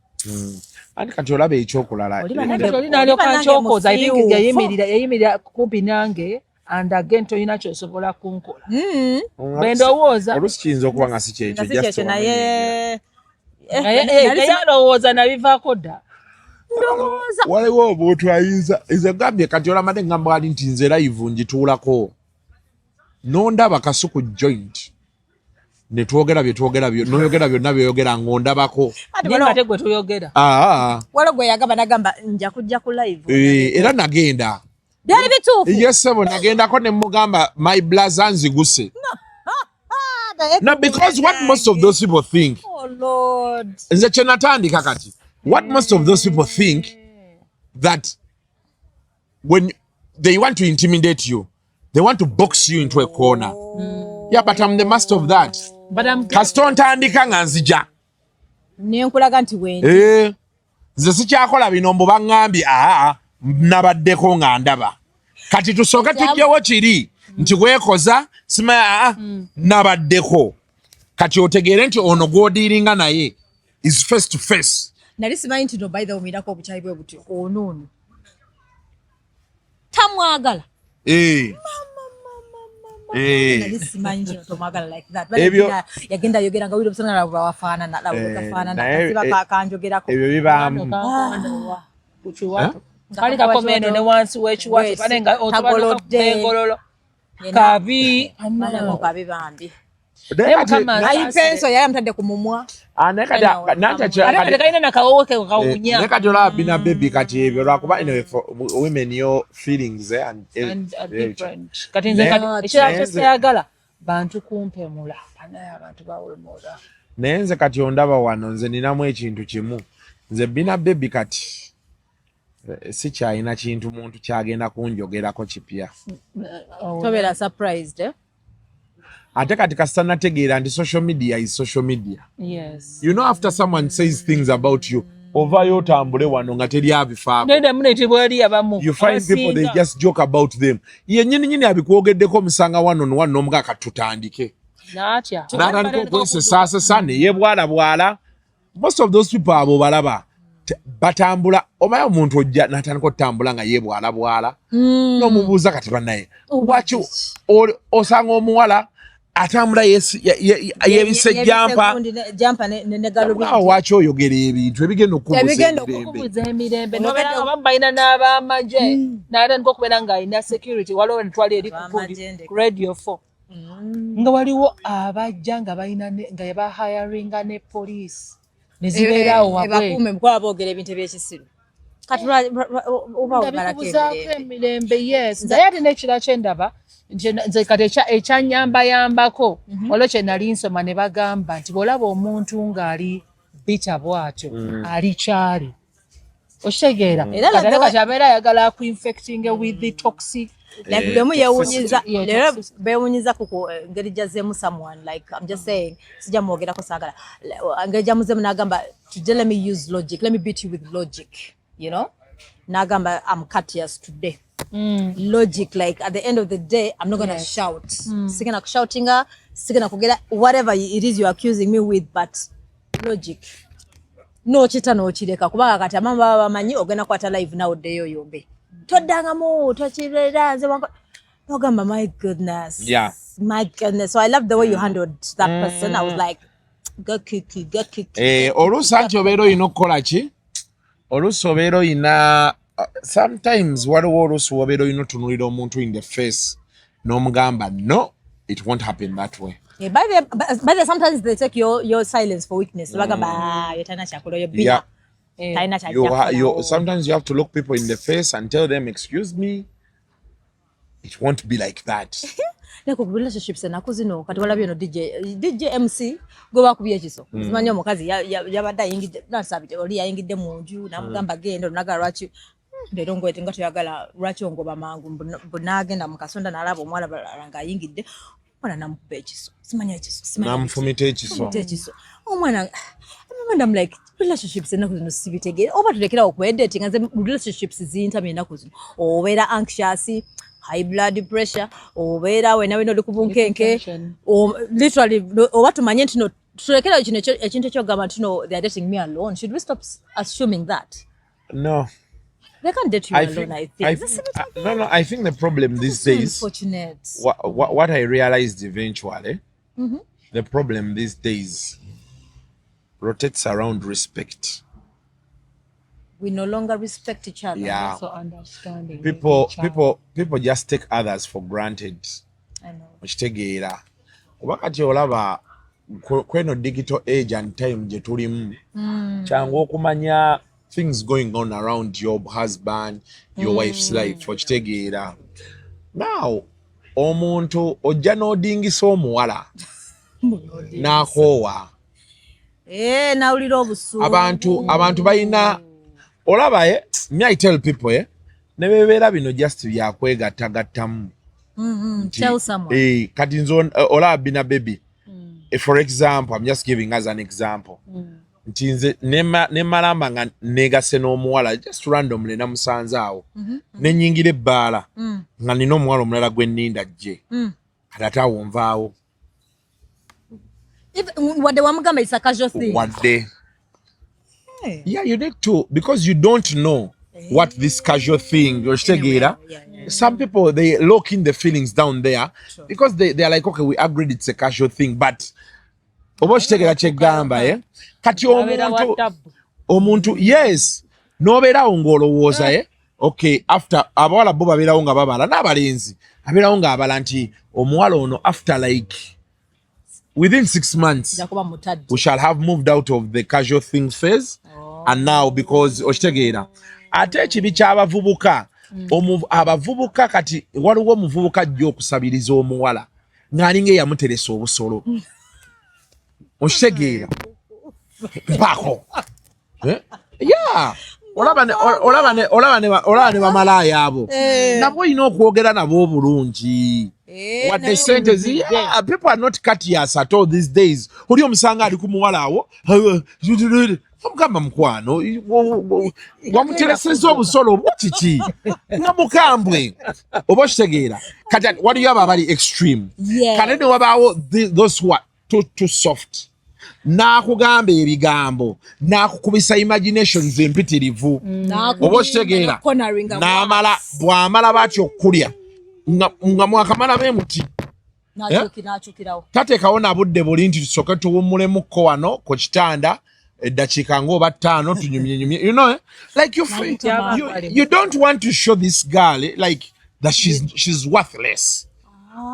Anti kati olaba ekyokulala. Olina alyo kanchokoza I think yayimirira kumpi nange. And again toyina kyosobola kunkola. Bendowooza oluusi kiyinza okuba nga si kyekyo naye yalowooza nabivaako dda. Waliwo omuntu ayinza gambye kati olamade ngamba wali nti nze live ngituulako nondaba Kasuku joint ne twogera noyogera byonna byoyogera ng'ondabako. Ate gwe tuyogera waliwo gwe yagamba nagamba nja kujja ku live era nagenda. Byali bituufu. Yes, sebo nagendako ne mugamba my blaza nziguse. No, because what most of those people think. Oh Lord. Nze kye natandika kati. What most of those people think that when they want to intimidate you, they want to box you into a corner. Yeah, but I'm the master of that. Kasito ntandika nga nzija. Nenkulaga nti wendi. Nze sikyakola bino mbu baŋŋambye nabaddeko nga ndaba. Kati tusooke tujjewo kiri nti weekoza sima nabaddeko. Kati otegeere nti ono gw'odiiringa naye is face to face. Nali simanyi nti no by the way omuirako obukyayi bwe butyo ono tamwagala. Nali simanyi nti tomwagala like that. Yagenda yogera nga wiro busana labo bawafaanana labo gafaanana kasiba kakanjogerako. Ebyo bibaamu. Kali kakomene ne wansi w'ekiwato panenga otobaloka bengololo kabi amala kabi bambi. Penso yaya mtadde ku mumwa. Kaina na kawowe kawunya. Neka jola bina baby kati ebyo lwakuba anyway for women your feelings and different. Kati nze kati ekirayagala bantu kumpemula panaya abantu bawulmoda. Nenze kati ondaba wano nze ninamu ekintu kimu. Nze bina baby kati si kyalina kintu muntu kyagenda kunjogerako kipya. Tobera surprised, eh? Ate kati kasanategeera nti social media is social media. Yes. You know, after someone says things about you, ovayo otambule wano nga teri abifaako. You find people, they just joke about them. Ye nyini abikwogeddeko omusanga one on one n'omuga katutandike. N'atandika okwesesasesa ne yebwala. Most of those people abo balaba batambula omayo omuntu ojja n'atandika otambula nga yebwala. N'omubuuza kati bannaye lwaki osanga omuwala atambula yebise jampa waki oyogera ebintu ebigenda okubuuza emirembe nobeera nga balina n'abamaje n'atandika okubeera nga alina security waliwo netwali eri ku radio 4 nga waliwo abajja nga balina nga yabahayaringa ne police nezibeerawo wabakuume mukwa boogera ebintu ebyekisiru kati obabuzaako emirembe. Yes, naye ate n'ekira kyendaba nze kati ekyanyambayambako olwo kye nali nsoma ne bagamba nti bw'olaba omuntu ng'ali bita bw'atyo ali kyali okitegeera kati abeera ayagala akuinfecting with the toxic. Like bemu yewunyiza lero bewunyiza ku ngeri jazemu someone like I'm just saying sija mwogera ko sagala ngeri jamuzemu nagamba today let me use logic, let me beat you with logic, you know, nagamba I'm courteous today. Logic, like at the end of the day I'm not gonna shout. Sigana shoutinga, sigana kugera whatever it is you're accusing me with, but logic. No chita no chireka kubanga kati amamba bamanyi ogenda kwata live now deyo yombe. Todangamu tochirera nze wango nogamba my goodness. Yeah. My goodness. So I love the way you handled that person. I was like go kiki. Olusanti obero ino kola ki? Olusobero ina sometimes waliwo olusu obero ino tunulira omuntu in the face n'omugamba no, it won't happen that way. Yeah, by the sometimes they take your silence for weakness. Bagamba yetana chakulo yo bina. Sometimes you have to look people in the face and tell them, excuse me, it won't be like that. Neko relationships enako zino kati walabye no DJ MC go bakubye kiso zimanyo omukazi yabadde ayingidde nasabite oli ayingidde mu nju namugamba genda onaga lwaki lero ngwete nga toyagala lwaki ongoba mangu bunagenda mukasonda nalaba omwala balanga ayingidde omwana namukuba ekiso simanya ekiso namufumita ekiso omwana I'm like relationships enako zino sibitegere oba tulekera okwedating nze relationships zintamye enako zino obeera anxious, high blood pressure, obeera wena wena oli kubunkenke literally oba tumanye nti no tulekera kino ekintu ekyogamba nti no they are dating me alone. Should we stop assuming that? No, they can't date you alone. I think no, I think the problem these days, unfortunate. What I realized eventually, the problem these days rotates around respect. We no longer respect each other. Yeah. So understanding. People just take others for granted. I know. Okitegeera. Wakati olaba kweno digital age and time je tulimu. Kyangu okumanya things going on around your husband, your wife's life. Okitegeera. Now, omuntu ojja n'odingisa omuwala. N'akoowa. Nawulira obusuulu. Abantu balina olaba me I tell people ne bebeera bino just byakwegattagattamu. Tell someone. Kati nzo olaba bina baby. For example, I'm just giving as an example. Nti nze ne malamba nga negase n'omuwala just randomly namusanze awo. Ne nyingira ebbaala nga nina omuwala omulala gwe nninda gye. Kati ate awo nvaawo. What the woman is a casual thing. What day? Hey. Yeah, you need to, because you don't know what this casual thing you're anyway, some people they lock in the feelings down there because they are like, okay, we agreed it's a casual thing, but kati omuntu yes nobeerawo ng'olowooza okay after abawala bo babeerawo nga babala n'abalenzi abeerawo nga abala nti omuwala ono after like within 6 months, we shall have moved out of the casual thing phase. And now, because okitegeera ate ekibi ky'abavubuka abavubuka kati waliwo omuvubuka ajja okusabiriza omuwala ng'alinga eyamuteresa obusolo okitegeera mpako yeah olabane bamalaaya abo nabo olina okwogera nabo obulungi wadde sente people are not courteous at all these days. Oli omusanga ali ku muwala awo omugamba mukwano wamutereseza obusolo obukiki nga mukambwe oba okitegeera kati waliyo abo abali extreme kale ne wabaawo those who are too soft n'akugamba ebigambo n'akukubisa imaginations empitirivu oba okitegeera n'amala bw'amala batyo okulya nga mwakamala bemuti tateekawo na budde buli nti tusooke tuwummulemu wano ku kitanda eddakiika ng'oba 5 tunyumyenyumye like you don't want to show this girl like that she's worthless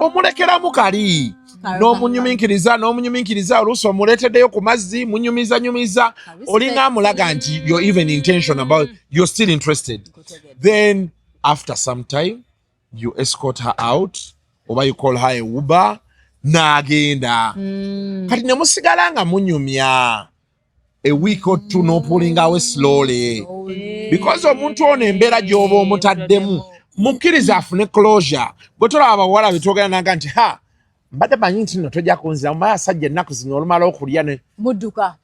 omulekeramu kali n'omunyuminkiriza oluusi omuleeteddeyo ku mazzi munyumiza olinga amulaga nti you're even intention about you're still interested. Then after some time you escort her out oba you call her a Uber n'agenda kati ne musigala nga munyumya a week or two n'opulinga awe slowly because omuntu ono embeera gy'oba omutaddemu mukkiriza afune closure bwe tolaba abawala betwogera naga nti mbadde manyi nti nno tojja kunzira mumaya asajja ennaku zino olumala okulya ne mudduka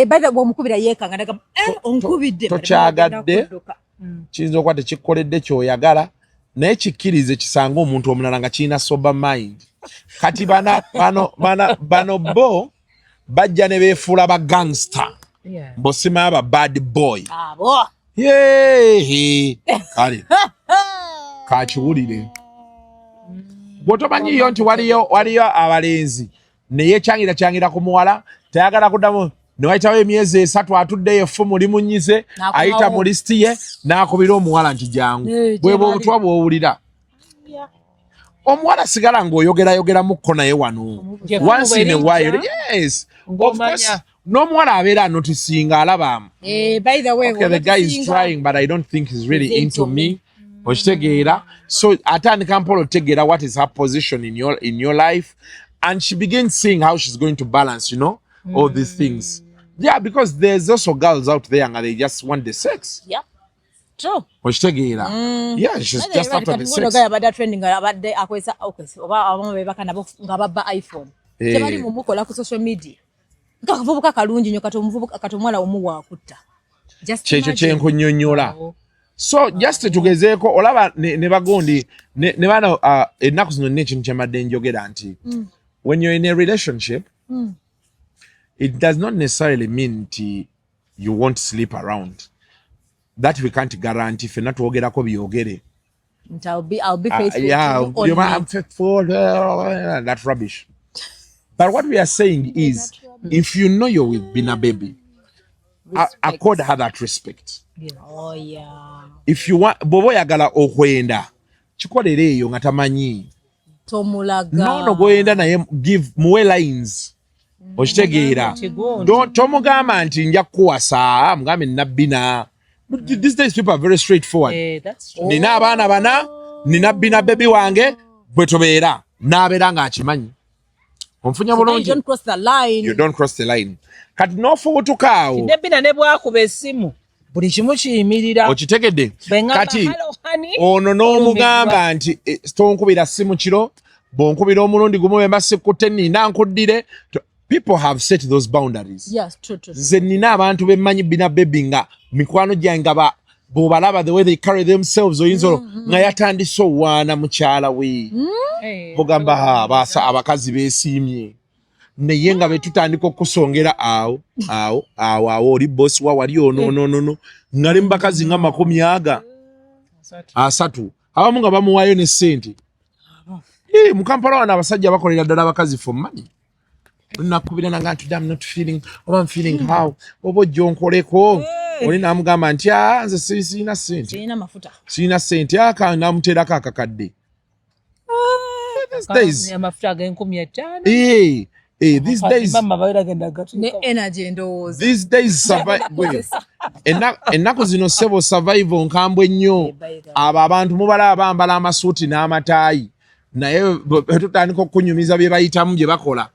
bada bw'omukubira yeekanga naga onkubidde tokyagadde kiyinza okuba tekikkoledde kyoyagala naye kikkirize kisanga omuntu omulala nga kirina sober mind kati bano bo bajja ne beefuula ba gangster mbosimayo aba bad boy kale kakiwulire bwotomanyiyo nti waliyo abalenzi neyeekyangira ku muwala tayagala kuddamu newayitawo emyezi 3 atuddeyo effumu limunyize ayita mu lisiti ye n'akubira omuwala nti jangu bweba obutwa bw'owulira omuwala sigala ng'oyogerayogeramuko naye wano once in a while of course n'omuwala abeera anotisinga alabamu the guy is trying but I don't think he's really into me okitegeera so atandika mpola otegeera what is her position in your life and she begins seeing how she's going to balance all these things because there's also girls out there and they just want the sex true okitegeera she's just after the sex abadde trending abadde akwesa oba abamu bebaka nabo nga babba iPhone tebali mumukola ku social media kavubuka kalungi nyo katomwala omuwa akutta kyekyo kyenkunyonnyola so just tugezeeko olaba ne bagondi ne bano ennaku zino nina ekintu kyamadde njogera nti when you're in a relationship it does not necessarily mean nti you won't sleep around that we can't guarantee fenna twogerako byogere I'll be faithful I'm faithful that's rubbish but what we are saying is if you know you're with Bina Baby accord her that respect if you want bobo yagala okwenda kikolere eyo nga tamanyi tomulaga no goyenda naye give muwe lines okitegeera tomugamba nti nja kuwasa mugambe nabbina these days people are very straightforward nina abaana bana nina Bina Baby wange bwe tobeera n'abeera ng'akimanyi onfunya bulungi you don't cross the line kati n'ofubutuka awo Bina ne bwakuba essimu buli kimu kiyimirira okitegedde kati ono n'omugamba nti tonkubira simu kiro bw'onkubira omulundi gumu bemba sikutte nina nkuddire people have set those boundaries nze nina abantu bemmanyi Bina Baby nga mikwano gyange nga bw'obalaba the way they carry themselves oyinza nga yatandise owaana mukyala we bugamba abakazi beesiimye naye nga betutandika okusongera awo oli bosi wa wali ono ngale mubakazi nga 30 abamu nga bamuwaayo ne ssente mu Kampala wana abasajja bakolera ddala abakazi for money nakubira nanga nti I'm not feeling oba I'm feeling how oba ojjonkoleko oli namugamba nti nze sirina ssente sirina ssente namuteerako akakadde amafuta g'5,000 these days ne energy endowooza these days ennaku zino sebo survival nkambwe nnyo abo abantu mubala abambala amasuuti n'amataayi naye tutandika okunyumiza bye bayitamu bye bakola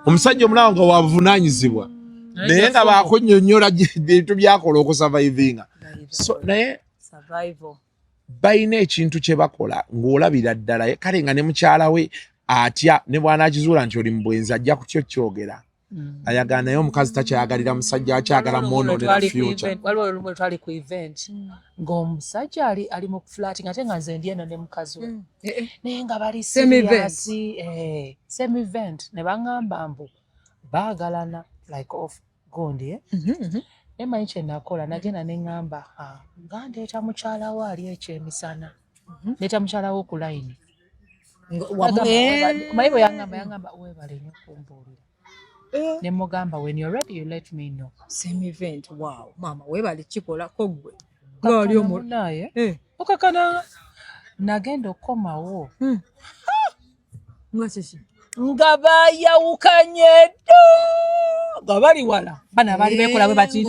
omusajja omulaba nga wabuvunaanyizibwa naye nga bakunnyonnyola bintu byakola okusurvivinga so naye survival bayina ekintu kye bakola ng'olabira ddala kale nga ne mukyala we atya ne bw'anaakizuula nti oli mu bwenzi ajja kukyogera ayagala naye omukazi takyayagalira musajja akyagala mwonoonera future. Waliwo olumu twali ku event ng'omusajja ali mu flat ngate nga nze ndi eno ne mukazi we naye nga bali serious same event ne baŋŋamba mbu baagalana like off gondi ne manyi kye nakola nagenda ne ŋŋamba nga ndeeta mukyala we ali ekyemisana ndeeta mukyala we ku layini mayi bwe yaŋŋamba weebale nnyo kumbuulira ne mugamba when you're ready you let me know. Same event. Wow, mama webale kikola kogwe gali omunaye okakana nagenda okomawo nga bayawukanye ddo nga bali wala bana bali bekola bwe bati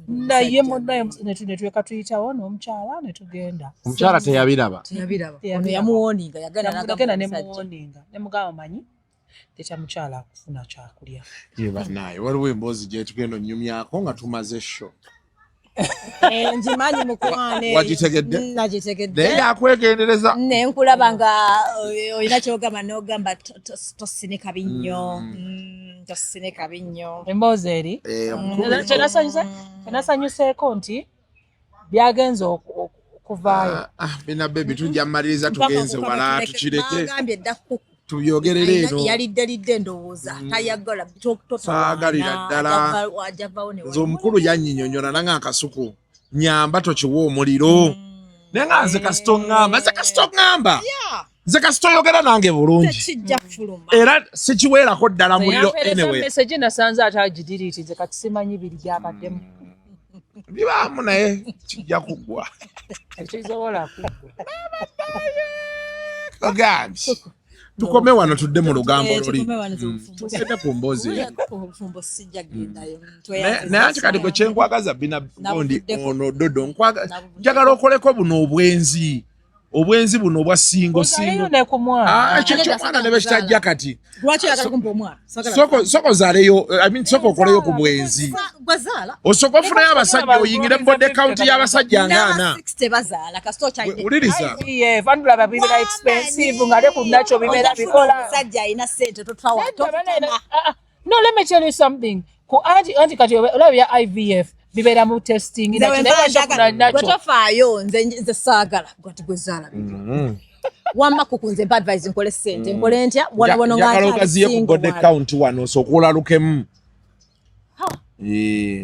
naye munaye netweka tuyitawo n'omukyala ne tugenda. Omukyala teyabiraba ono yamuwoninga yagenda nemuwoninga ne mugamba manyi techa mukyala akufuna kyakulya banaye waliwo emboozi gye tugenda onnyumyako nga tumaze show njimanyi mukwane wagitegedde nagitegedde naye yakwegendereza ne nkulaba nga olina kyogamba n'ogamba tosinika binnyo tosinika binnyo emboozi eri kyenasanyuseeko nti byagenze okuvaayo bina bebi tujja mmaliriza tugenze wala tukireke tuyogerere eno yalidde ndowooza tayagala saagalira ddala nze omukulu yanyinyonyola nanga Kasuku nyamba tokiwa omuliro naye nga nze kasito ŋŋamba nze kasito yogera nange bulungi era sikiweerako ddala muliro anyway message nasanze ate agidiriiti nze kati simanyi biri byakaddemu bibaamu naye kijja kuggwa ekisobola kuggwa ogambye tukome wano tudde mu lugambo luli tugende ku mboozi naye anti kati gwe kyenkwagaza bina gondi ono dodo njagala okoleko buno obwenzi buno obwa singo kyekyo omwana ne bekitajja kati soko zaaleyo soko okoleyo ku bwenzi osooka ofunayo abasajja oyingire mu body count y'abasajja ng'ana uliriza no let me tell you something ku anti kati olabya IVF bibeera mu testing twetofaayo nze saagala gati gwezaala wamma kukunze mpa advise nkole ssente nkole ntya wano ngaagaziye ku body count wano osookuolalukemu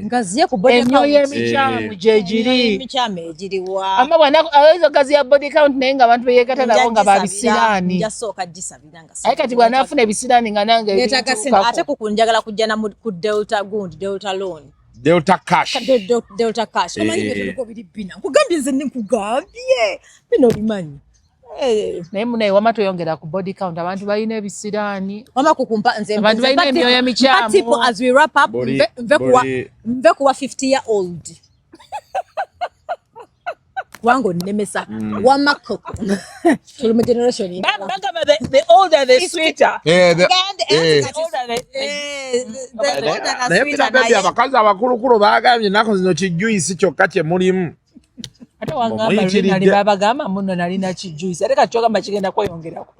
ngaziye ku body count emyoyo emikyamu gyegiri emikyamu egiriwa ama bw'anaazo gazi ya body count naye nga abantu beyeegata nabo nga babisiraani njasooka gisabira nga aye kati bw'anaafuna ebisiraani nga nange netakasina ate kukunjagala kujja na ku delta gundi delta loan Delta cash. Delta cash. Omanyi bituliko biri bina. Nkugambye nze nkugambye. Bino bimanyi. Naye munaye wama toyongera ku body count abantu balina ebisiraani. Wama kukumpa nze abantu balina emyoyo emikyamu. People as we wrap up mve kuwa 50-year-old. Wango nemesa wama koko. Tulume generation. The older the sweeter. Naye abakazi abakulukulu baagambye nako zino kijuyisi kyokka kye mulimu. Ate wangamba nali babagamba muno nalina kijuyisi. Ate kati kyogamba kigenda kweyongerako.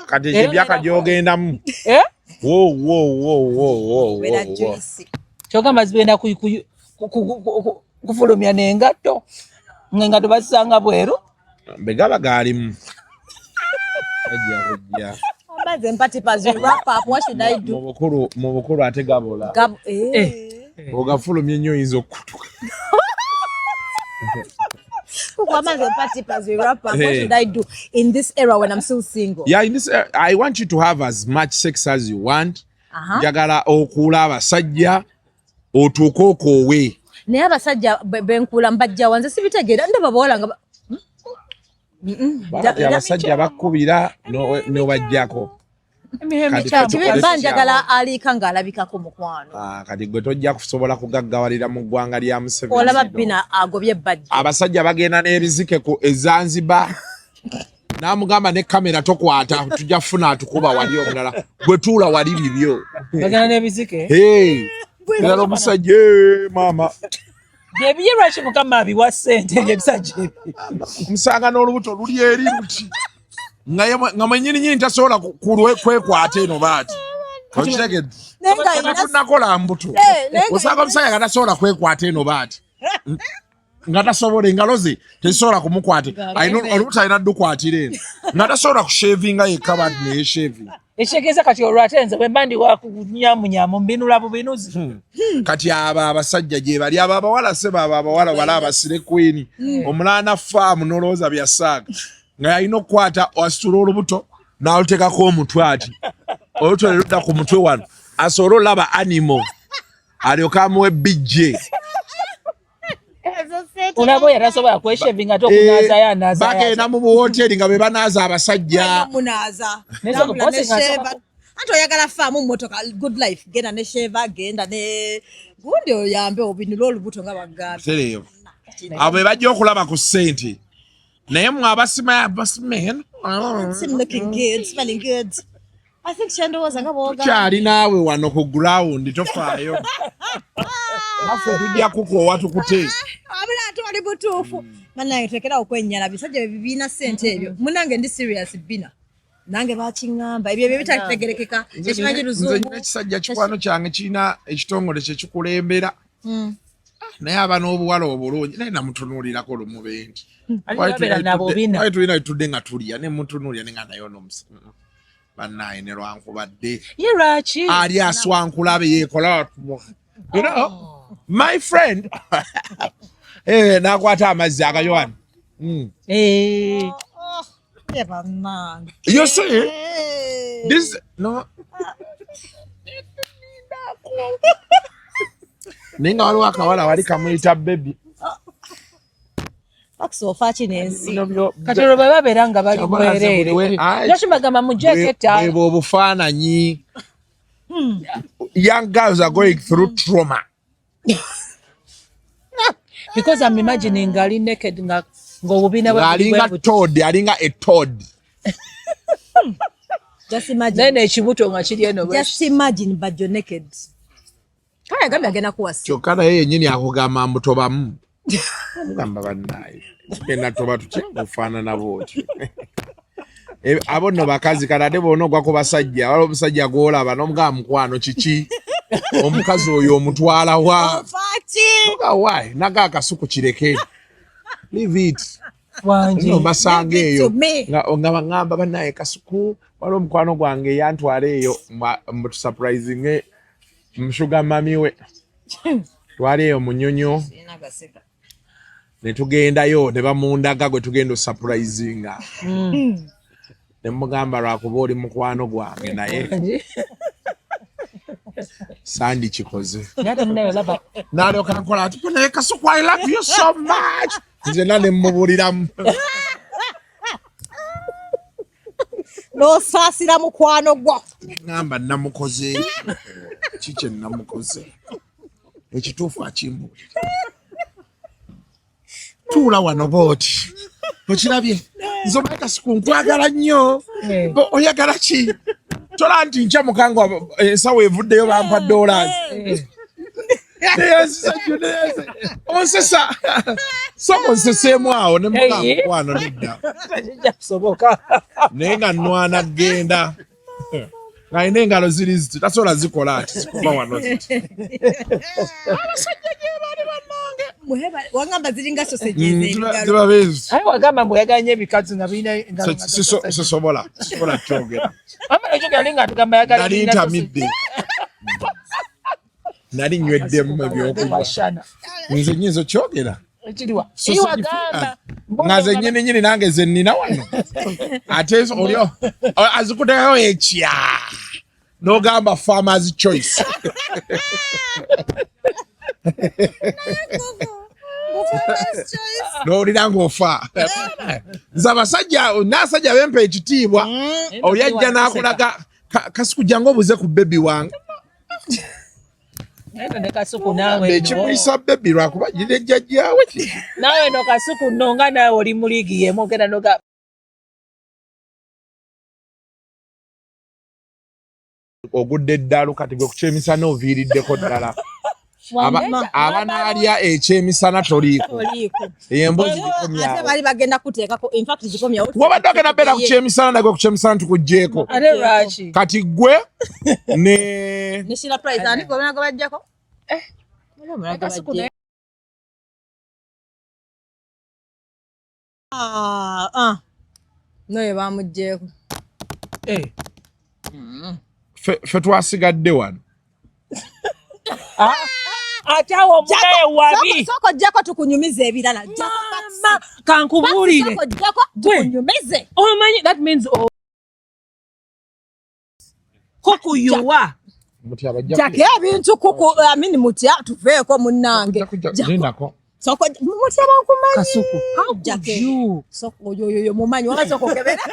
Kati ebyaka gyogendamu. Wera juyisi. Kyogamba zigenda kufulumya n'engatto. Ngengato basanga bweru. Begaba gaalimu. Ajja. Amaze mpati pazi wrap up what should I do? Mu bukulu ate gabola. Ogafulumye nnyo oyinza okukutuka. Amaze mpati pazi wrap up what should I do in this era when I'm still single? Yeah, in this era, I want you to have as much sex as you want. Njagala okuula abasajja otuuke okoowe. Naye abasajja benkula mbajja wanze sibitegeera ndaba bawala nga abasajja bakubira n'obajjako. Banjagala aliika ng'alabikako mukwano. Kati gwe tojja kusobola kugaggawalira mu ggwanga lya Museveni. Olaba bina agobye bajja. Abasajja bagenda n'ebizike ku Zanzibar. N'amugamba ne kamera tokwata tujja kufuna atukuba wali omulala. Gwe tuula wali bibyo. Bagenda n'ebizike? Era omusajja mama. Byebiyirwa ki mukama abiwa ssente ebisajja omusanga n'olubuto luli eri luti nga mwenyininyini tasobola kwekwata eno baati okitegedde tunakola mbuto osanga omusajja nga tasobola kwekwata eno baati nga tasobola engalo ze tezisobola kumukwata olubuto alina ddukwatira eno nga tasobola kushevinga yekka baati neyeshevinga ekitegeeza kati olwate nze bwe mba ndi wakunyamunyamu mbinula bubinuzi kati abo abasajja gye bali abo abawala seba abo abawala bala abasire kwini omulana faamu n'olowooza byasaaga nga yalina okukwata asitula olubuto n'aluteekako omutwe ati olubuto ne ludda ku mutwe wano asobole olaba animo alyoka amuwe bijje olaba oyo atasobola kweshevinga ate okunaazayo anaazayo bagenda mu buwoteri nga be banaaza abasajja anti oyagala faamu mmotoka good life genda ne sheva genda ne gundi oyambe obinula olubuto nga bagambye abo be bajja okulaba ku ssente naye mwe abasimen kyali naawe wano ku ground tofaayo naffe tujja kukoowa tukute abulaate wali butuufu bannange tekera okwennyala bisajja bibiina ssente ebyo munange ndi serious bina nange bakiŋŋamba ebyo ebyo bitategerekeka ekimanyi luzungu nze ekisajja kikwano kyange kirina ekitongole kyekikulembera naye aba n'obuwala obulungi naye namutunuulirako lumube nti wali tulina tutudde nga tulya ne mutunuulira ne nga nayo n'omusa bannaye ne lwankubadde ali aswankulabe yeekola my friend n'akwata amazzi agayowana you see this no ninga waliwo akawala wali kamuyita baby okusofa kinensi kati olwo bwe babeera nga bali bwereere joshimagamba mujeketa bwebo obufaananyi young girls are going through trauma because I'm imagining ali naked nga ng'obubiina alinga toad alinga a toad just imagine then ekibuto nga kiri eno just imagine but you're naked kaya gambye agenda kuwasi kyokka naye yennyini akugamba mbutobamu mugamba bannaye genda toba tutya ofaanana bwoti abo nno bakazi kanade boona ogwa ku basajja wala omusajja gw'olaba n'omugamba mukwano kiki omukazi oyo omutwala wa why naga akasuku kireke leave it wange basanga eyo nga baŋŋamba bannaye Kasuku wala omukwano gwange yantwala eyo mutusurprising mushuga mami we twali eyo munyonyo ne tugendayo ne bamundaga gwe tugenda osurprisinga ne mugamba lwakuba oli mukwano gwange naye sandi kikoze n'alyoka nkola ati naye Kasuku I love you so much nzena ne mmubuliramu n'osaasira mukwano gwo ngamba namukoze kikye namukoze ekituufu akimbuulira tuula wano booti okirabye nze omanyi Kasuku nkwagala nnyo oyagala ki tola nti nkya mukanga ensawo evuddeyo bampa $. Onsesa soko nseseemu awo ne mukwano nedda naye nga nnwana genda ng'alina engalo ziri ziti tasobola zikola ati zikuba wano ziti abasajja gye bali bannange wagamba ziringa soseji zibabeezi aye wagamba mbu oyagala nnyo ebikazi nga birina engalo sisobola kyogera nali ntamidde nali nywedemu ebyokunywa nze nyinza okyogera nga ze nyininyini nange ze nnina wano ate oli azikuteekayo ekya n'ogamba farmers choice n'owulira ng'ofa nze abasajja n'asajja bempa ekitiibwa oli ajja n'akulaga Kasuku jangu obuze ku bebi wange ekimuyisa bebi lwakuba gire jjajjaawe naawe no Kasuku nno nga naawe oli mu liigi y'emu ogenda noga ogudde eddalu kati gwe kukyemisa n'oviiriddeko ddala abanaalya ekyemisana toliiko emboozi gikomyawo ate bali bagenda kuteekako in fact gikomyawo wabadde ogenda beera ku kyemisana nagwe ku kyemisana tukugjeeko kati gwe ne Shira Price ani ko bana bajjako noye bamugjeeko fe twasigadde wano ate awo omunaye wabi soko jjako tukunyumiza ebirala kankubuulire jjako tukunyumize omanyi that means kokuyuwa jake ebintu amini mutya tuveeko munnange soko mutya bankumanyi Kasuku jake soko yoyo mumanyi wamaze okukebera